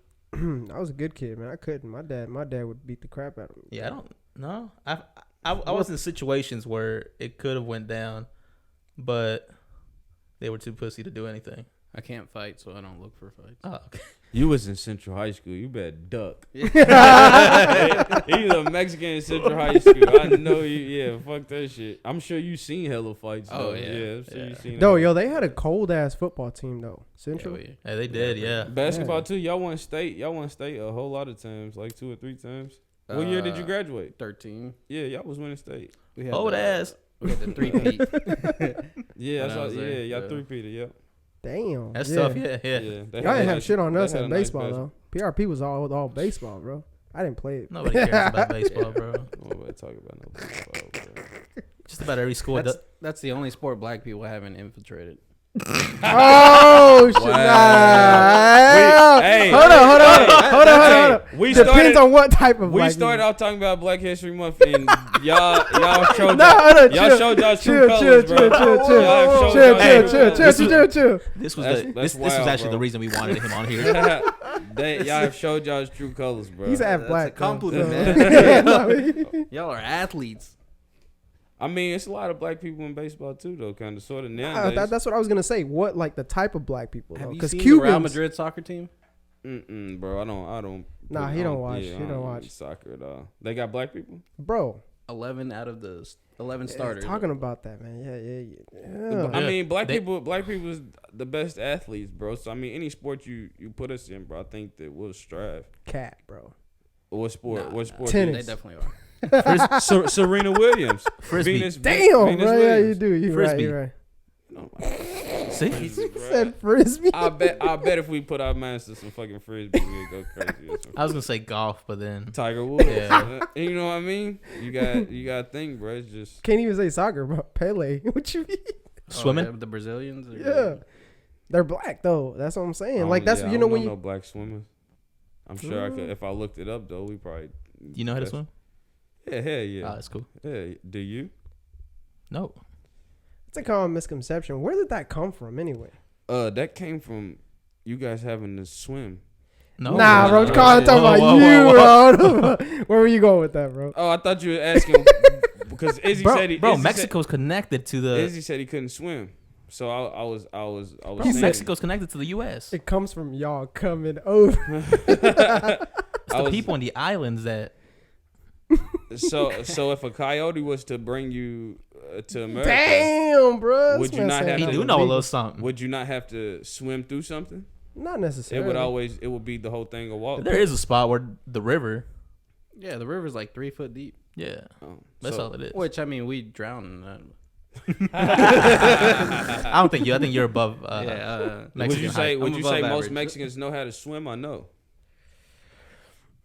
[SPEAKER 1] I was a good kid, man. I couldn't. My dad would beat the crap out of me.
[SPEAKER 2] Yeah, I don't know. I was in situations where it could have went down, but they were too pussy to do anything.
[SPEAKER 4] I can't fight, so I don't look for fights.
[SPEAKER 2] Oh, okay.
[SPEAKER 3] You was in Central High School. You better duck.
[SPEAKER 1] Yeah.
[SPEAKER 3] He's a Mexican in Central High School. I know you. Yeah, fuck that shit. I'm sure you seen hella fights.
[SPEAKER 4] Oh,
[SPEAKER 3] though.
[SPEAKER 4] yeah.
[SPEAKER 3] I'm sure you
[SPEAKER 2] Yeah.
[SPEAKER 3] seen.
[SPEAKER 1] No,
[SPEAKER 3] hella-
[SPEAKER 1] yo, they had a cold ass football team though. Central.
[SPEAKER 4] Hell yeah.
[SPEAKER 2] Yeah, they did. Yeah.
[SPEAKER 3] Basketball
[SPEAKER 1] Yeah.
[SPEAKER 3] too. Y'all won state. Y'all won state a whole lot of times, like 2 or 3 times. What year did you graduate?
[SPEAKER 4] 13.
[SPEAKER 3] Yeah, y'all was winning state.
[SPEAKER 4] We had
[SPEAKER 2] Old
[SPEAKER 4] the-
[SPEAKER 2] ass.
[SPEAKER 4] We had the 3-peat.
[SPEAKER 3] Yeah,
[SPEAKER 4] When
[SPEAKER 3] that's
[SPEAKER 4] I
[SPEAKER 3] all,
[SPEAKER 4] was there,
[SPEAKER 3] yeah, y'all
[SPEAKER 4] yeah.
[SPEAKER 3] 3-peated. Yep.
[SPEAKER 1] Damn.
[SPEAKER 2] That's
[SPEAKER 1] yeah.
[SPEAKER 2] tough. Yeah, yeah.
[SPEAKER 3] They
[SPEAKER 1] Y'all
[SPEAKER 3] had
[SPEAKER 1] didn't
[SPEAKER 3] a
[SPEAKER 1] have
[SPEAKER 3] nice-
[SPEAKER 1] shit on
[SPEAKER 3] they
[SPEAKER 1] us
[SPEAKER 3] had
[SPEAKER 1] at
[SPEAKER 3] a nice
[SPEAKER 1] baseball
[SPEAKER 3] basket-
[SPEAKER 1] though. PRP was all baseball, bro. I didn't play it.
[SPEAKER 2] Nobody cares about baseball, bro.
[SPEAKER 3] Nobody talk about no baseball, bro.
[SPEAKER 2] Just about every school.
[SPEAKER 4] That's the only sport black people haven't infiltrated.
[SPEAKER 1] Oh shit!
[SPEAKER 3] Wow.
[SPEAKER 1] Nah.
[SPEAKER 3] Hey,
[SPEAKER 1] hold on.
[SPEAKER 3] Hey, we
[SPEAKER 1] Depends
[SPEAKER 3] started.
[SPEAKER 1] on what type of.
[SPEAKER 3] We
[SPEAKER 1] black
[SPEAKER 3] started
[SPEAKER 1] people.
[SPEAKER 3] off talking about Black History Month, and y'all showed
[SPEAKER 1] No, hold on,
[SPEAKER 3] y'all
[SPEAKER 1] chill.
[SPEAKER 3] showed y'all true colors, bro.
[SPEAKER 1] Chill.
[SPEAKER 3] Y'all showed y'all
[SPEAKER 2] Hey,
[SPEAKER 3] true colors.
[SPEAKER 1] Chill.
[SPEAKER 2] This was
[SPEAKER 3] That's-
[SPEAKER 2] this
[SPEAKER 3] that's
[SPEAKER 2] was
[SPEAKER 3] wild,
[SPEAKER 2] actually
[SPEAKER 3] bro.
[SPEAKER 2] the reason we wanted him on here.
[SPEAKER 3] Y'all have showed y'all's true colors, bro.
[SPEAKER 1] He's half
[SPEAKER 4] That's
[SPEAKER 1] black.
[SPEAKER 4] a compliment,
[SPEAKER 1] though.
[SPEAKER 4] man.
[SPEAKER 1] Yeah, I mean,
[SPEAKER 4] Y'all are athletes.
[SPEAKER 3] I mean, it's a lot of black people in baseball too, though. Kind of, sort of nowadays.
[SPEAKER 1] that's what I was gonna say. What like the type of black people?
[SPEAKER 4] Have you
[SPEAKER 1] Because
[SPEAKER 4] seen the Real
[SPEAKER 1] Cubans.
[SPEAKER 4] Madrid soccer team?
[SPEAKER 3] Bro. I don't.
[SPEAKER 1] Nah, he don't watch.
[SPEAKER 3] Yeah,
[SPEAKER 1] He
[SPEAKER 3] I
[SPEAKER 1] don't watch.
[SPEAKER 3] soccer at all. They got black people.
[SPEAKER 1] Bro,
[SPEAKER 4] 11 out of the 11
[SPEAKER 1] yeah,
[SPEAKER 4] starters.
[SPEAKER 1] talking about that, man. Yeah.
[SPEAKER 3] I mean, black
[SPEAKER 2] They-
[SPEAKER 3] people is the best athletes, bro. So I mean, any sport you put us in, bro, I think that we'll strive.
[SPEAKER 1] Cat, bro.
[SPEAKER 3] What sport?
[SPEAKER 4] Nah,
[SPEAKER 3] what
[SPEAKER 4] nah.
[SPEAKER 3] sport?
[SPEAKER 1] Tennis.
[SPEAKER 4] They definitely are.
[SPEAKER 3] Serena Williams,
[SPEAKER 2] Frisbee.
[SPEAKER 3] Venus,
[SPEAKER 1] Damn,
[SPEAKER 3] Venus
[SPEAKER 1] bro. Yeah, you
[SPEAKER 3] Williams.
[SPEAKER 1] do. You're
[SPEAKER 2] Frisbee.
[SPEAKER 1] right.
[SPEAKER 3] Oh my God.
[SPEAKER 2] See,
[SPEAKER 3] Frisbee, bro.
[SPEAKER 1] Said frisbee.
[SPEAKER 3] I bet if we put our minds to some fucking frisbee, we'd go crazy. or some
[SPEAKER 2] I was gonna say golf, but then
[SPEAKER 3] Tiger Woods.
[SPEAKER 2] Yeah.
[SPEAKER 3] You know what I mean? You got to think, bro. It's just
[SPEAKER 1] Can't even say soccer, bro. Pele. What you mean?
[SPEAKER 2] swimming.
[SPEAKER 4] Oh, yeah, the Brazilians? Or
[SPEAKER 1] Yeah. They're black though. That's what I'm saying. Like that's
[SPEAKER 3] I
[SPEAKER 1] you know
[SPEAKER 3] don't
[SPEAKER 1] when
[SPEAKER 3] no
[SPEAKER 1] you
[SPEAKER 3] black swimmers. I'm sure I could if I looked it up though. We probably.
[SPEAKER 2] You know how to swim?
[SPEAKER 3] Yeah, hell yeah.
[SPEAKER 2] Oh, that's cool.
[SPEAKER 3] Yeah, do you?
[SPEAKER 2] No.
[SPEAKER 1] it's a common misconception. Where did that come from anyway?
[SPEAKER 3] That came from you guys having to swim.
[SPEAKER 2] No.
[SPEAKER 1] Nah, bro.
[SPEAKER 2] no.
[SPEAKER 1] Colin talking about
[SPEAKER 2] Whoa,
[SPEAKER 1] you,
[SPEAKER 2] whoa,
[SPEAKER 1] bro. Where were you going with that, bro?
[SPEAKER 3] Oh, I thought you were asking because Izzy
[SPEAKER 2] Bro,
[SPEAKER 3] said he.
[SPEAKER 2] bro,
[SPEAKER 3] Izzy
[SPEAKER 2] Mexico's connected to
[SPEAKER 3] Said,
[SPEAKER 2] the.
[SPEAKER 3] Izzy said he couldn't swim, So I was
[SPEAKER 2] Bro,
[SPEAKER 3] saying,
[SPEAKER 2] Mexico's connected to the U.S.
[SPEAKER 1] It comes from y'all coming over.
[SPEAKER 2] It's the people in the islands that.
[SPEAKER 3] so if a coyote was to bring you to America,
[SPEAKER 1] Damn, bro.
[SPEAKER 3] Would you not have
[SPEAKER 2] He
[SPEAKER 3] to-
[SPEAKER 2] do know a little something.
[SPEAKER 3] would you not have to swim through something?
[SPEAKER 1] Not necessarily.
[SPEAKER 3] It would be the whole thing a walk.
[SPEAKER 2] There is a spot where the river.
[SPEAKER 4] Yeah, the river's like 3 foot deep.
[SPEAKER 2] Yeah,
[SPEAKER 3] Oh,
[SPEAKER 2] that's
[SPEAKER 3] so-
[SPEAKER 2] all it is.
[SPEAKER 4] Which I mean, we drown in that.
[SPEAKER 2] I don't think you. I think you're above.
[SPEAKER 3] Would
[SPEAKER 2] Mexican
[SPEAKER 3] you say
[SPEAKER 2] height.
[SPEAKER 3] would
[SPEAKER 4] I'm
[SPEAKER 3] you say
[SPEAKER 4] above
[SPEAKER 3] most
[SPEAKER 4] average.
[SPEAKER 3] Mexicans know how to swim or no?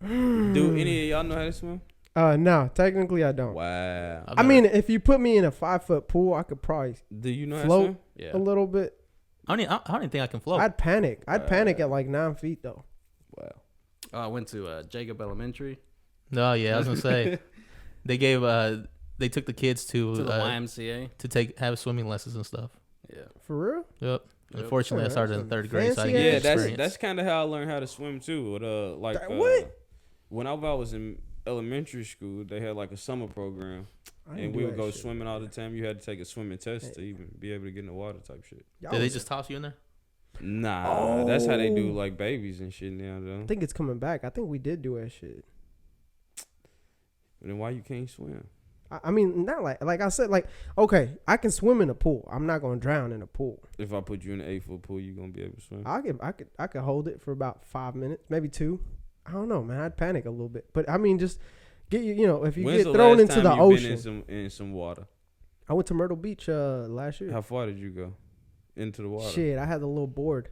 [SPEAKER 3] Do any of y'all know how to swim?
[SPEAKER 1] No, technically I don't.
[SPEAKER 3] Wow.
[SPEAKER 2] I've
[SPEAKER 1] I
[SPEAKER 2] never-
[SPEAKER 1] mean, if you put me in a 5-foot pool, I could probably
[SPEAKER 3] Do you know how to
[SPEAKER 1] float
[SPEAKER 3] swim?
[SPEAKER 4] Yeah.
[SPEAKER 1] a little bit.
[SPEAKER 2] I don't even think I can float.
[SPEAKER 1] I'd panic. I'd panic at like 9 feet though.
[SPEAKER 3] Wow.
[SPEAKER 4] I went to Jacob Elementary
[SPEAKER 2] No, yeah, I was gonna say they gave they took the kids
[SPEAKER 4] to the
[SPEAKER 2] to
[SPEAKER 4] YMCA.
[SPEAKER 2] have swimming lessons and stuff.
[SPEAKER 4] Yeah.
[SPEAKER 1] For real?
[SPEAKER 2] Yep.
[SPEAKER 4] Yep.
[SPEAKER 2] Unfortunately, I
[SPEAKER 1] Oh,
[SPEAKER 2] started
[SPEAKER 1] that's
[SPEAKER 2] in third grade, so I
[SPEAKER 1] fancy
[SPEAKER 2] didn't
[SPEAKER 3] Yeah,
[SPEAKER 2] get
[SPEAKER 3] that's
[SPEAKER 2] experience.
[SPEAKER 3] kind of how I learned how to swim too. With
[SPEAKER 1] What?
[SPEAKER 3] when I was in elementary school, they had like a summer program,
[SPEAKER 1] I didn't
[SPEAKER 3] and
[SPEAKER 1] do
[SPEAKER 3] we would
[SPEAKER 1] that
[SPEAKER 3] go
[SPEAKER 1] shit.
[SPEAKER 3] swimming all the time. You had to take a swimming test to even be able to get in the water type shit.
[SPEAKER 1] Y'all
[SPEAKER 2] Did they
[SPEAKER 1] was-
[SPEAKER 2] just toss you in there?
[SPEAKER 3] Nah, that's how they do
[SPEAKER 1] Oh.
[SPEAKER 3] like babies and shit now, though.
[SPEAKER 1] I think it's coming back. I think we did do that shit.
[SPEAKER 3] Then why you can't swim?
[SPEAKER 1] I mean, not like I said, like, okay, I can swim in a pool. I'm not gonna drown in a pool.
[SPEAKER 3] If I put you in an 8-foot pool, you gonna be able to swim?
[SPEAKER 1] I could hold it for about 5 minutes, maybe 2. I don't know, man. I'd panic a little bit, but I mean, just get you know, if you
[SPEAKER 3] When's
[SPEAKER 1] get
[SPEAKER 3] the
[SPEAKER 1] thrown
[SPEAKER 3] last
[SPEAKER 1] into
[SPEAKER 3] time
[SPEAKER 1] the
[SPEAKER 3] you
[SPEAKER 1] ocean.
[SPEAKER 3] been in some water?
[SPEAKER 1] I went to Myrtle Beach last year.
[SPEAKER 3] How far did you go into the water?
[SPEAKER 1] Shit, I had a little board.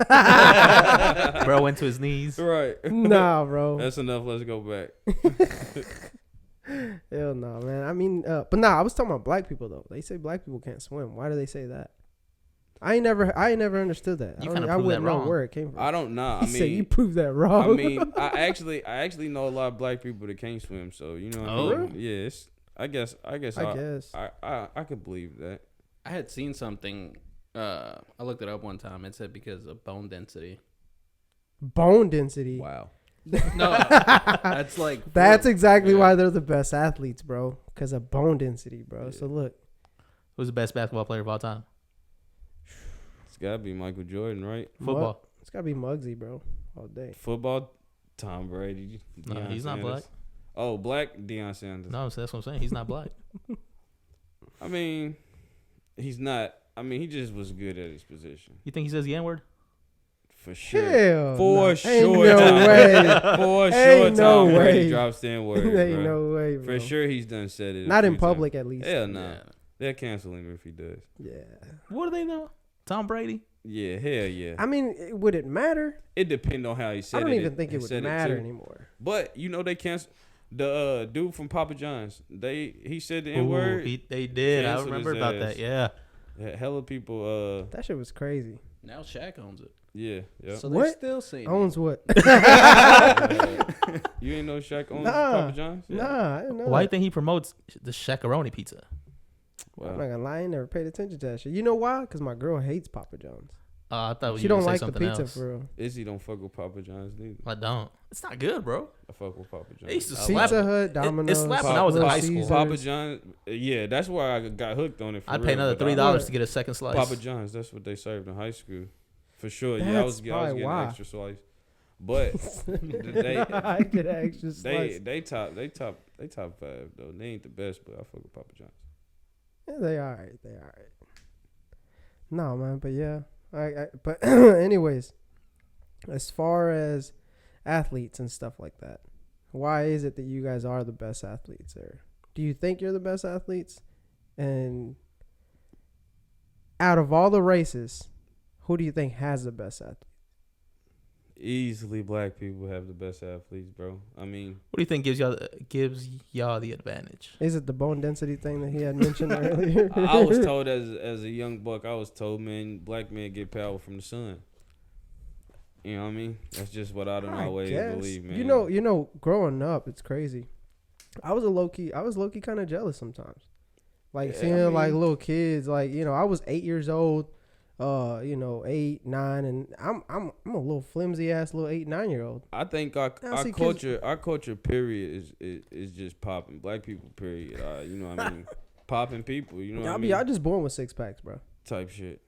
[SPEAKER 2] Bro went to his knees.
[SPEAKER 3] Right.
[SPEAKER 1] Nah, bro.
[SPEAKER 3] That's enough. Let's go back.
[SPEAKER 1] Hell no, man. I mean, but nah, I was talking about black people though. They say black people can't swim. Why do they say that? I ain't never understood that.
[SPEAKER 2] You
[SPEAKER 1] I
[SPEAKER 2] kinda
[SPEAKER 1] I
[SPEAKER 2] proved
[SPEAKER 1] wouldn't
[SPEAKER 2] that
[SPEAKER 1] know
[SPEAKER 2] wrong.
[SPEAKER 1] where it came from.
[SPEAKER 3] I don't know.
[SPEAKER 1] He
[SPEAKER 3] I
[SPEAKER 1] said you
[SPEAKER 3] mean,
[SPEAKER 1] proved that wrong.
[SPEAKER 3] I mean, I actually know a lot of black people that can't swim. So you know, what
[SPEAKER 2] Oh.
[SPEAKER 3] I mean? Yeah. I guess
[SPEAKER 1] I guess.
[SPEAKER 3] I could believe that.
[SPEAKER 4] I had seen something. I looked it up one time. It said because of bone density.
[SPEAKER 1] Bone density.
[SPEAKER 3] Wow.
[SPEAKER 4] No, that's like
[SPEAKER 1] That's exactly
[SPEAKER 4] Yeah.
[SPEAKER 1] why they're the best athletes, bro. Because of bone density, bro.
[SPEAKER 3] Yeah.
[SPEAKER 1] So look,
[SPEAKER 2] Who's the best basketball player of all time?
[SPEAKER 3] It's gotta be Michael Jordan, right?
[SPEAKER 2] Football.
[SPEAKER 1] it's gotta be Muggsy, bro, all day.
[SPEAKER 3] Football, Tom Brady.
[SPEAKER 2] No,
[SPEAKER 3] Deion
[SPEAKER 2] he's not
[SPEAKER 3] Sanders.
[SPEAKER 2] black.
[SPEAKER 3] Oh, black Deion Sanders.
[SPEAKER 2] No, so that's what I'm saying. He's not black.
[SPEAKER 3] I mean, he's not. I mean, he just was good at his position
[SPEAKER 2] You think he says the N word?
[SPEAKER 3] for sure.
[SPEAKER 1] Hell,
[SPEAKER 3] For
[SPEAKER 1] no.
[SPEAKER 3] sure,
[SPEAKER 1] Ain't no
[SPEAKER 3] Tom
[SPEAKER 1] way.
[SPEAKER 3] For sure,
[SPEAKER 1] Ain't no
[SPEAKER 3] Tom Brady
[SPEAKER 1] way.
[SPEAKER 3] drops the N word.
[SPEAKER 1] Ain't no way, bro.
[SPEAKER 3] For sure, he's done said it. a
[SPEAKER 1] Not in
[SPEAKER 3] few times.
[SPEAKER 1] public, at least.
[SPEAKER 3] Hell no.
[SPEAKER 4] Yeah.
[SPEAKER 3] They'll cancel him if he does.
[SPEAKER 1] Yeah.
[SPEAKER 2] What do they know? Tom Brady?
[SPEAKER 3] Yeah, hell yeah.
[SPEAKER 1] I mean, would it matter?
[SPEAKER 3] It depends on how he said
[SPEAKER 1] I
[SPEAKER 3] it.
[SPEAKER 1] don't even think it would
[SPEAKER 3] said
[SPEAKER 1] matter
[SPEAKER 3] too.
[SPEAKER 1] anymore.
[SPEAKER 3] But you know they canceled the dude from Papa John's. He said the N
[SPEAKER 2] Ooh,
[SPEAKER 3] word.
[SPEAKER 2] they did. I
[SPEAKER 3] Canceled
[SPEAKER 2] remember
[SPEAKER 3] his
[SPEAKER 2] about
[SPEAKER 3] ass.
[SPEAKER 2] that. Yeah.
[SPEAKER 3] Hella people.
[SPEAKER 1] That shit was crazy.
[SPEAKER 4] Now Shaq owns it.
[SPEAKER 3] Yeah.
[SPEAKER 4] So
[SPEAKER 1] What?
[SPEAKER 4] they're still saying
[SPEAKER 1] Owns what?
[SPEAKER 3] You ain't know Shaq owns
[SPEAKER 1] Nah.
[SPEAKER 3] Papa John's?
[SPEAKER 1] Nah, I didn't know.
[SPEAKER 2] Why do you
[SPEAKER 1] that.
[SPEAKER 2] think he promotes the Shakaroni pizza?
[SPEAKER 1] I'm not
[SPEAKER 3] Wow.
[SPEAKER 1] gonna lie, I ain't never paid attention to that shit. You know why? Because my girl hates Papa John's.
[SPEAKER 2] I thought
[SPEAKER 1] She
[SPEAKER 2] you
[SPEAKER 1] don't
[SPEAKER 2] were
[SPEAKER 1] like
[SPEAKER 2] say
[SPEAKER 1] the
[SPEAKER 2] something
[SPEAKER 1] pizza
[SPEAKER 2] else.
[SPEAKER 1] for real.
[SPEAKER 3] Izzy don't fuck with Papa John's neither.
[SPEAKER 2] I don't. It's not good, bro.
[SPEAKER 3] I fuck with Papa
[SPEAKER 2] They used
[SPEAKER 3] John's.
[SPEAKER 2] to slap.
[SPEAKER 1] Pizza Hut, Domino's.
[SPEAKER 2] slapped when I was in
[SPEAKER 1] Little
[SPEAKER 2] high school.
[SPEAKER 1] Caesars.
[SPEAKER 3] Papa John's. Yeah, that's why I got hooked on it. For
[SPEAKER 2] I'd
[SPEAKER 3] real,
[SPEAKER 2] pay another
[SPEAKER 3] but
[SPEAKER 2] $3
[SPEAKER 1] I-
[SPEAKER 2] to get a second slice.
[SPEAKER 3] Papa John's. That's what they served in high school. For sure. Yeah, I
[SPEAKER 1] That's
[SPEAKER 3] was
[SPEAKER 1] probably
[SPEAKER 3] getting
[SPEAKER 1] why.
[SPEAKER 3] extra slice. But
[SPEAKER 1] I get an extra slice.
[SPEAKER 3] they top 5 though. They ain't the best, but I fuck with Papa John's.
[SPEAKER 1] Yeah, they alright. They alright. No, man, but yeah. But anyways, as far as athletes and stuff like that, why is it that you guys are the best athletes? Or do you think you're the best athletes? And out of all the races, who do you think has the best athlete?
[SPEAKER 3] Easily, black people have the best athletes, bro. I mean,
[SPEAKER 2] What do you think gives y'all the advantage?
[SPEAKER 1] Is it the bone density thing that he had mentioned earlier?
[SPEAKER 3] I was told as a young buck, I was told, man, black men get power from the sun. You know what I mean? That's just what I don't
[SPEAKER 1] I
[SPEAKER 3] always
[SPEAKER 1] guess.
[SPEAKER 3] believe, man.
[SPEAKER 1] You know, growing up, it's crazy. I was low key kind of jealous sometimes. Like
[SPEAKER 3] Yeah,
[SPEAKER 1] seeing
[SPEAKER 3] I
[SPEAKER 1] like
[SPEAKER 3] mean-
[SPEAKER 1] little kids, like, you know, I was 8 years old, 8, 9, and I'm a little flimsy ass little 8, 9-year-old.
[SPEAKER 3] I think our
[SPEAKER 1] see
[SPEAKER 3] culture period is just popping. Black people period. You know what I mean? Popping people. You know what I mean?
[SPEAKER 1] Y'all just born with 6 packs, bro.
[SPEAKER 3] type shit.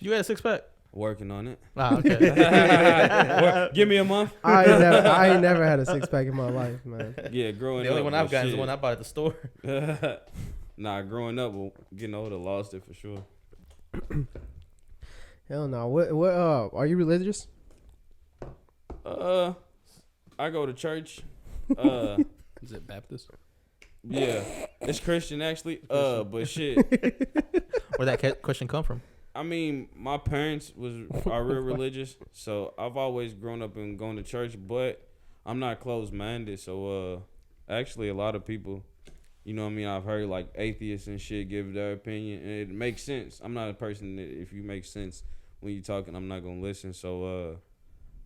[SPEAKER 2] You had a six pack?
[SPEAKER 3] Working on it.
[SPEAKER 2] Ah, okay.
[SPEAKER 3] Give me a month.
[SPEAKER 1] I ain't never had a six pack in my life, man.
[SPEAKER 3] Yeah, growing
[SPEAKER 2] The
[SPEAKER 3] up.
[SPEAKER 2] only one I've got is
[SPEAKER 3] shit.
[SPEAKER 2] the one I bought at the store.
[SPEAKER 3] Nah, growing up, well, getting older, lost it for sure.
[SPEAKER 1] Hell no. What are you religious?
[SPEAKER 3] I go to church.
[SPEAKER 4] Is it Baptist?
[SPEAKER 3] Yeah, it's Christian actually. But shit,
[SPEAKER 2] Where'd that question come from?
[SPEAKER 3] I mean, my parents are real religious, so I've always grown up and gone to church. But I'm not closed minded, so actually, a lot of people, you know what I mean, I've heard like atheists and shit give their opinion, and it makes sense. I'm not a person that if you make sense when you're talking, I'm not gonna listen. So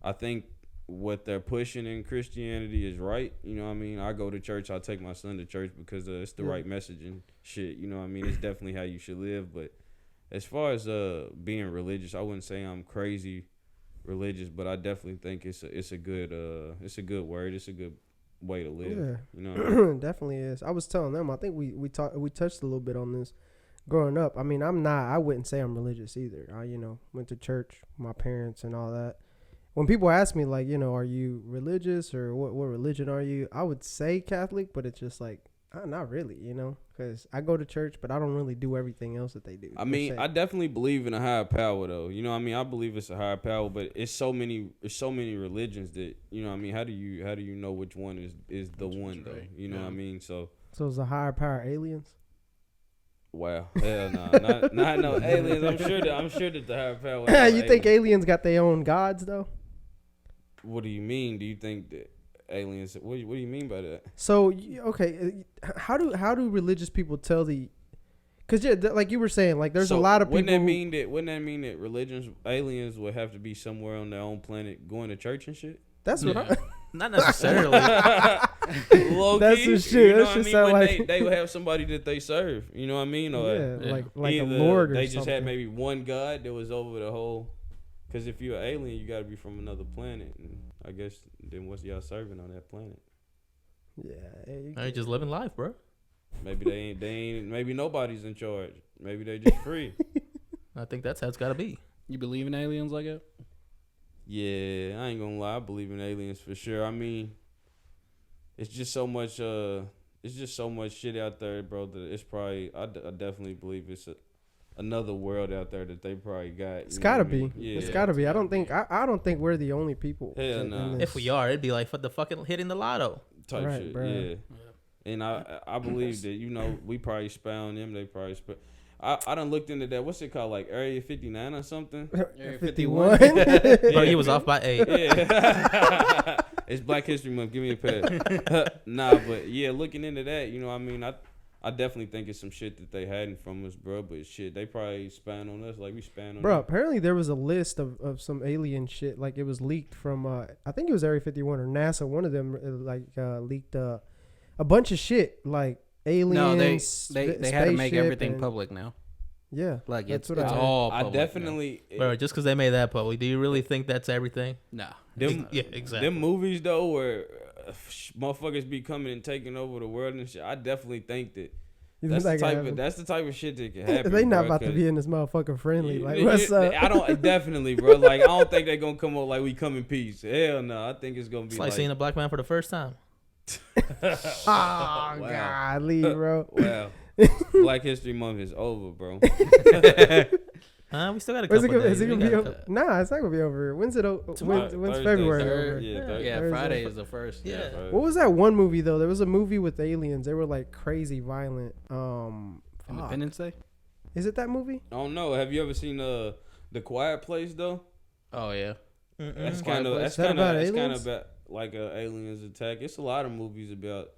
[SPEAKER 3] I think what they're pushing in Christianity is right. You know what I mean? I go to church. I take my son to church because it's the right message and shit. You know what I mean? It's definitely how you should live. But as far as being religious, I wouldn't say I'm crazy religious, but I definitely think it's a good word. It's a good way to live.
[SPEAKER 1] Yeah,
[SPEAKER 3] You know what I mean?
[SPEAKER 1] definitely is. I was telling them. I think we touched a little bit on this growing up. I mean, I wouldn't say I'm religious either. I went to church, with my parents and all that. When people ask me like, are you religious or what religion are you? I would say Catholic, but it's just like, not really, because I go to church, but I don't really do everything else that they do.
[SPEAKER 3] I mean, I definitely believe in a higher power, though. You know what I mean? I believe it's a higher power, but it's so many religions that, you know what I mean? How do you know which one is the one, though? You know what I mean? So
[SPEAKER 1] it's a higher power aliens?
[SPEAKER 3] wow, hell no, not no aliens. I'm sure that the higher power.
[SPEAKER 1] You think aliens got their own gods though?
[SPEAKER 3] What do you mean? Do you think that aliens? What do you mean by that?
[SPEAKER 1] So okay, how do religious people tell the? Because like you were saying, like there's a lot of people.
[SPEAKER 3] Wouldn't that mean that aliens would have to be somewhere on their own planet going to church and shit?
[SPEAKER 1] That's what I.
[SPEAKER 2] Not necessarily.
[SPEAKER 3] Low
[SPEAKER 1] That's
[SPEAKER 3] key,
[SPEAKER 1] some shit.
[SPEAKER 3] You know
[SPEAKER 1] That
[SPEAKER 3] what I
[SPEAKER 1] shit
[SPEAKER 3] mean?
[SPEAKER 1] sound
[SPEAKER 3] When
[SPEAKER 1] like
[SPEAKER 3] they would have somebody that they serve. You know what I mean? Or
[SPEAKER 1] yeah, like a
[SPEAKER 3] either
[SPEAKER 1] lord or
[SPEAKER 3] they
[SPEAKER 1] something.
[SPEAKER 3] just had maybe one god that was over the whole. Because if you're an alien, you got to be from another planet, and I guess then what's y'all serving on that planet?
[SPEAKER 1] Yeah,
[SPEAKER 2] I ain't just living life, bro.
[SPEAKER 3] Maybe they ain't. Maybe nobody's in charge. Maybe they just free.
[SPEAKER 2] I think that's how it's got to be.
[SPEAKER 4] You believe in aliens like that?
[SPEAKER 3] Yeah, I ain't gonna lie. I believe in aliens for sure. I mean, it's just so much. Shit out there, bro. That it's probably. I definitely believe it's another world out there that they probably got.
[SPEAKER 1] It's gotta be.
[SPEAKER 3] Yeah,
[SPEAKER 1] It's gotta be. I don't think we're the only people.
[SPEAKER 3] Hell
[SPEAKER 1] in
[SPEAKER 3] no.
[SPEAKER 1] this.
[SPEAKER 2] If we are, it'd be like for the fucking hitting the lotto.
[SPEAKER 3] Type
[SPEAKER 1] Right,
[SPEAKER 3] shit.
[SPEAKER 1] bro.
[SPEAKER 3] Yeah. And I believe that we probably spy on them. They probably spy. I done looked into that. What's it called? Like Area 59 or something?
[SPEAKER 4] Area
[SPEAKER 1] 51.
[SPEAKER 2] Bro, you was off by 8.
[SPEAKER 3] Yeah. It's Black History Month. Give me a pass. Nah, but yeah, looking into that, you know what I mean? I definitely think it's some shit that they hiding from us, bro. But shit, they probably spying on us like we spying on
[SPEAKER 1] Bro,
[SPEAKER 3] them.
[SPEAKER 1] apparently there was a list of some alien shit. Like it was leaked from, I think it was Area 51 or NASA. One of them leaked a bunch of shit like aliens.
[SPEAKER 4] No, they had to make everything public now.
[SPEAKER 1] Yeah,
[SPEAKER 4] Like
[SPEAKER 1] that's
[SPEAKER 4] it's
[SPEAKER 1] what I heard.
[SPEAKER 4] all
[SPEAKER 3] I
[SPEAKER 4] public
[SPEAKER 3] definitely.
[SPEAKER 2] Bro, just because they made that public, do you really think that's everything?
[SPEAKER 4] now.
[SPEAKER 3] Them,
[SPEAKER 2] Yeah, exactly.
[SPEAKER 3] them movies though, where motherfuckers be coming and taking over the world and shit. I definitely think that
[SPEAKER 1] You
[SPEAKER 3] that's
[SPEAKER 1] think
[SPEAKER 3] the
[SPEAKER 1] that
[SPEAKER 3] type
[SPEAKER 1] can
[SPEAKER 3] of that's the type of shit that can happen.
[SPEAKER 1] They not
[SPEAKER 3] bro,
[SPEAKER 1] about to be in this motherfucker friendly. Like,
[SPEAKER 3] yeah,
[SPEAKER 1] what's up?
[SPEAKER 3] I don't definitely, bro. Like, I don't think they're gonna come up like we come in peace. Hell no. I think it's gonna be
[SPEAKER 2] It's like seeing a black man for the first time.
[SPEAKER 1] Oh,
[SPEAKER 3] Wow.
[SPEAKER 1] golly, bro.
[SPEAKER 3] Wow. Black History Month is over, bro.
[SPEAKER 2] We still got a
[SPEAKER 1] Is
[SPEAKER 2] couple
[SPEAKER 1] it
[SPEAKER 2] days.
[SPEAKER 1] gonna
[SPEAKER 2] We
[SPEAKER 1] be
[SPEAKER 2] got a
[SPEAKER 1] over? Nah, it's not gonna be over. When's it?
[SPEAKER 2] Tomorrow.
[SPEAKER 1] When's
[SPEAKER 3] Thursday,
[SPEAKER 1] February
[SPEAKER 3] Thursday.
[SPEAKER 1] over?
[SPEAKER 3] Yeah, Thursday.
[SPEAKER 4] Yeah,
[SPEAKER 1] Thursday.
[SPEAKER 4] Friday is the first.
[SPEAKER 2] Yeah.
[SPEAKER 3] Friday.
[SPEAKER 1] What was that one movie though? There was a movie with aliens. They were like crazy violent. Fuck.
[SPEAKER 4] Independence Day.
[SPEAKER 1] Is it that movie?
[SPEAKER 3] I don't know. Have you ever seen The Quiet Place though?
[SPEAKER 4] Oh yeah.
[SPEAKER 3] That's
[SPEAKER 2] Mm-mm.
[SPEAKER 3] kind of
[SPEAKER 1] Is that about aliens?
[SPEAKER 3] about like a aliens attack. It's a lot of movies about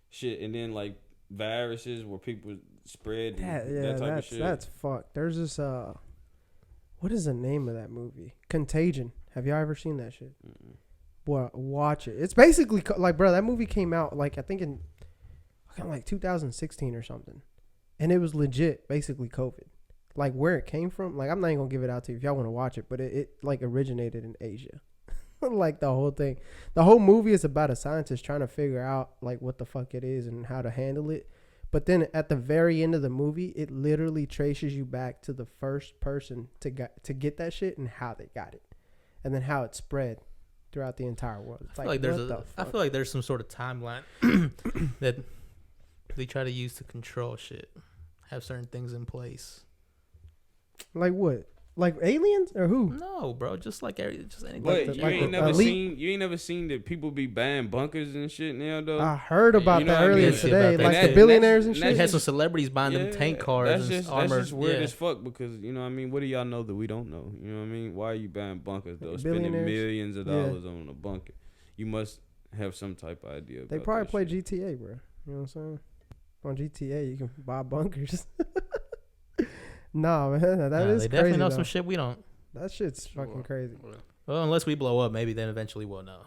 [SPEAKER 3] shit, and then like viruses where people spread that type of shit.
[SPEAKER 1] That's fucked. There's this what is the name of that movie? Contagion. Have y'all ever seen that shit?
[SPEAKER 3] Mm-mm.
[SPEAKER 1] Boy, watch it. It's basically like, bro, that movie came out like I think in like 2016 or something, and it was legit basically COVID. Like where it came from, like I'm not even gonna give it out to you if y'all want to watch it, but it like originated in Asia. Like the whole thing, the whole movie is about a scientist trying to figure out like what the fuck it is and how to handle it. But then at the very end of the movie, it literally traces you back to the first person to get that shit and how they got it, and then how it spread throughout the entire world. It's
[SPEAKER 2] I feel like there's some sort of timeline that they try to use to control shit. Have certain things in place.
[SPEAKER 1] Like what? Like aliens or who?
[SPEAKER 2] No, bro. Just like just anything.
[SPEAKER 3] But
[SPEAKER 1] Like
[SPEAKER 3] you ain't never
[SPEAKER 1] elite-
[SPEAKER 3] you ain't never seen that people be buying bunkers and shit now though.
[SPEAKER 1] I heard about
[SPEAKER 3] You know
[SPEAKER 1] that
[SPEAKER 3] what I
[SPEAKER 1] earlier
[SPEAKER 3] mean?
[SPEAKER 1] today.
[SPEAKER 2] About that.
[SPEAKER 1] Like
[SPEAKER 2] And
[SPEAKER 1] the billionaires
[SPEAKER 3] that's-
[SPEAKER 1] and
[SPEAKER 2] They
[SPEAKER 1] shit.
[SPEAKER 2] had some celebrities buying them tank cars
[SPEAKER 3] That's
[SPEAKER 2] and
[SPEAKER 3] just
[SPEAKER 2] armored.
[SPEAKER 3] that's just weird
[SPEAKER 2] yeah.
[SPEAKER 3] as fuck because you know what I mean. What do y'all know that we don't know? You know what I mean? Why are you buying bunkers though? Spending
[SPEAKER 1] Billionaires.
[SPEAKER 3] millions of
[SPEAKER 1] Yeah.
[SPEAKER 3] dollars on a bunker. You must have some type of idea.
[SPEAKER 1] They
[SPEAKER 3] about
[SPEAKER 1] probably
[SPEAKER 3] that
[SPEAKER 1] play
[SPEAKER 3] shit.
[SPEAKER 1] GTA, bro. You know what I'm saying? On GTA, you can buy bunkers. Nah, man, that
[SPEAKER 2] Nah,
[SPEAKER 1] is
[SPEAKER 2] they
[SPEAKER 1] crazy.
[SPEAKER 2] definitely know
[SPEAKER 1] though.
[SPEAKER 2] some shit we don't.
[SPEAKER 1] That shit's fucking crazy.
[SPEAKER 2] Well, unless we blow up, maybe then eventually we'll know.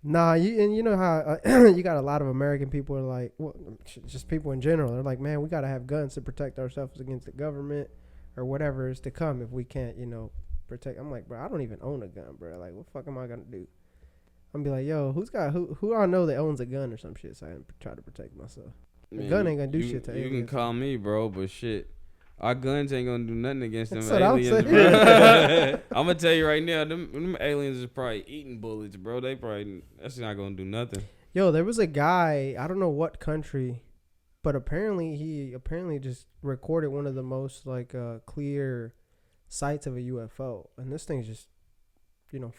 [SPEAKER 1] Nah, you know how you got a lot of American people are like, well, just people in general. They're like, man, we gotta have guns to protect ourselves against the government or whatever is to come if we can't, protect. I'm like, bro, I don't even own a gun, bro. Like, what the fuck am I gonna do? I'm be like, yo, who I know that owns a gun or some shit, so I can try to protect myself. A
[SPEAKER 3] Man,
[SPEAKER 1] gun ain't gonna do
[SPEAKER 3] you,
[SPEAKER 1] shit to
[SPEAKER 3] You
[SPEAKER 1] aliens.
[SPEAKER 3] can call me, bro, but shit. Our guns ain't gonna do nothing against them
[SPEAKER 1] That's what I'm
[SPEAKER 3] aliens,
[SPEAKER 1] saying.
[SPEAKER 3] bro. I'm gonna tell you right now, them aliens is probably eating bullets, bro. That's not gonna do nothing.
[SPEAKER 1] Yo, there was a guy, I don't know what country, but apparently he just recorded one of the most clear sights of a UFO, and this thing's just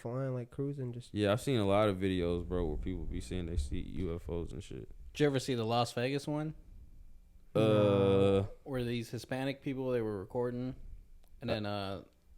[SPEAKER 1] flying like cruising just.
[SPEAKER 3] Yeah, I've seen a lot of videos, bro, where people be saying they see UFOs and shit.
[SPEAKER 4] Did you ever see the Las Vegas one? Where these Hispanic people, they were recording, and then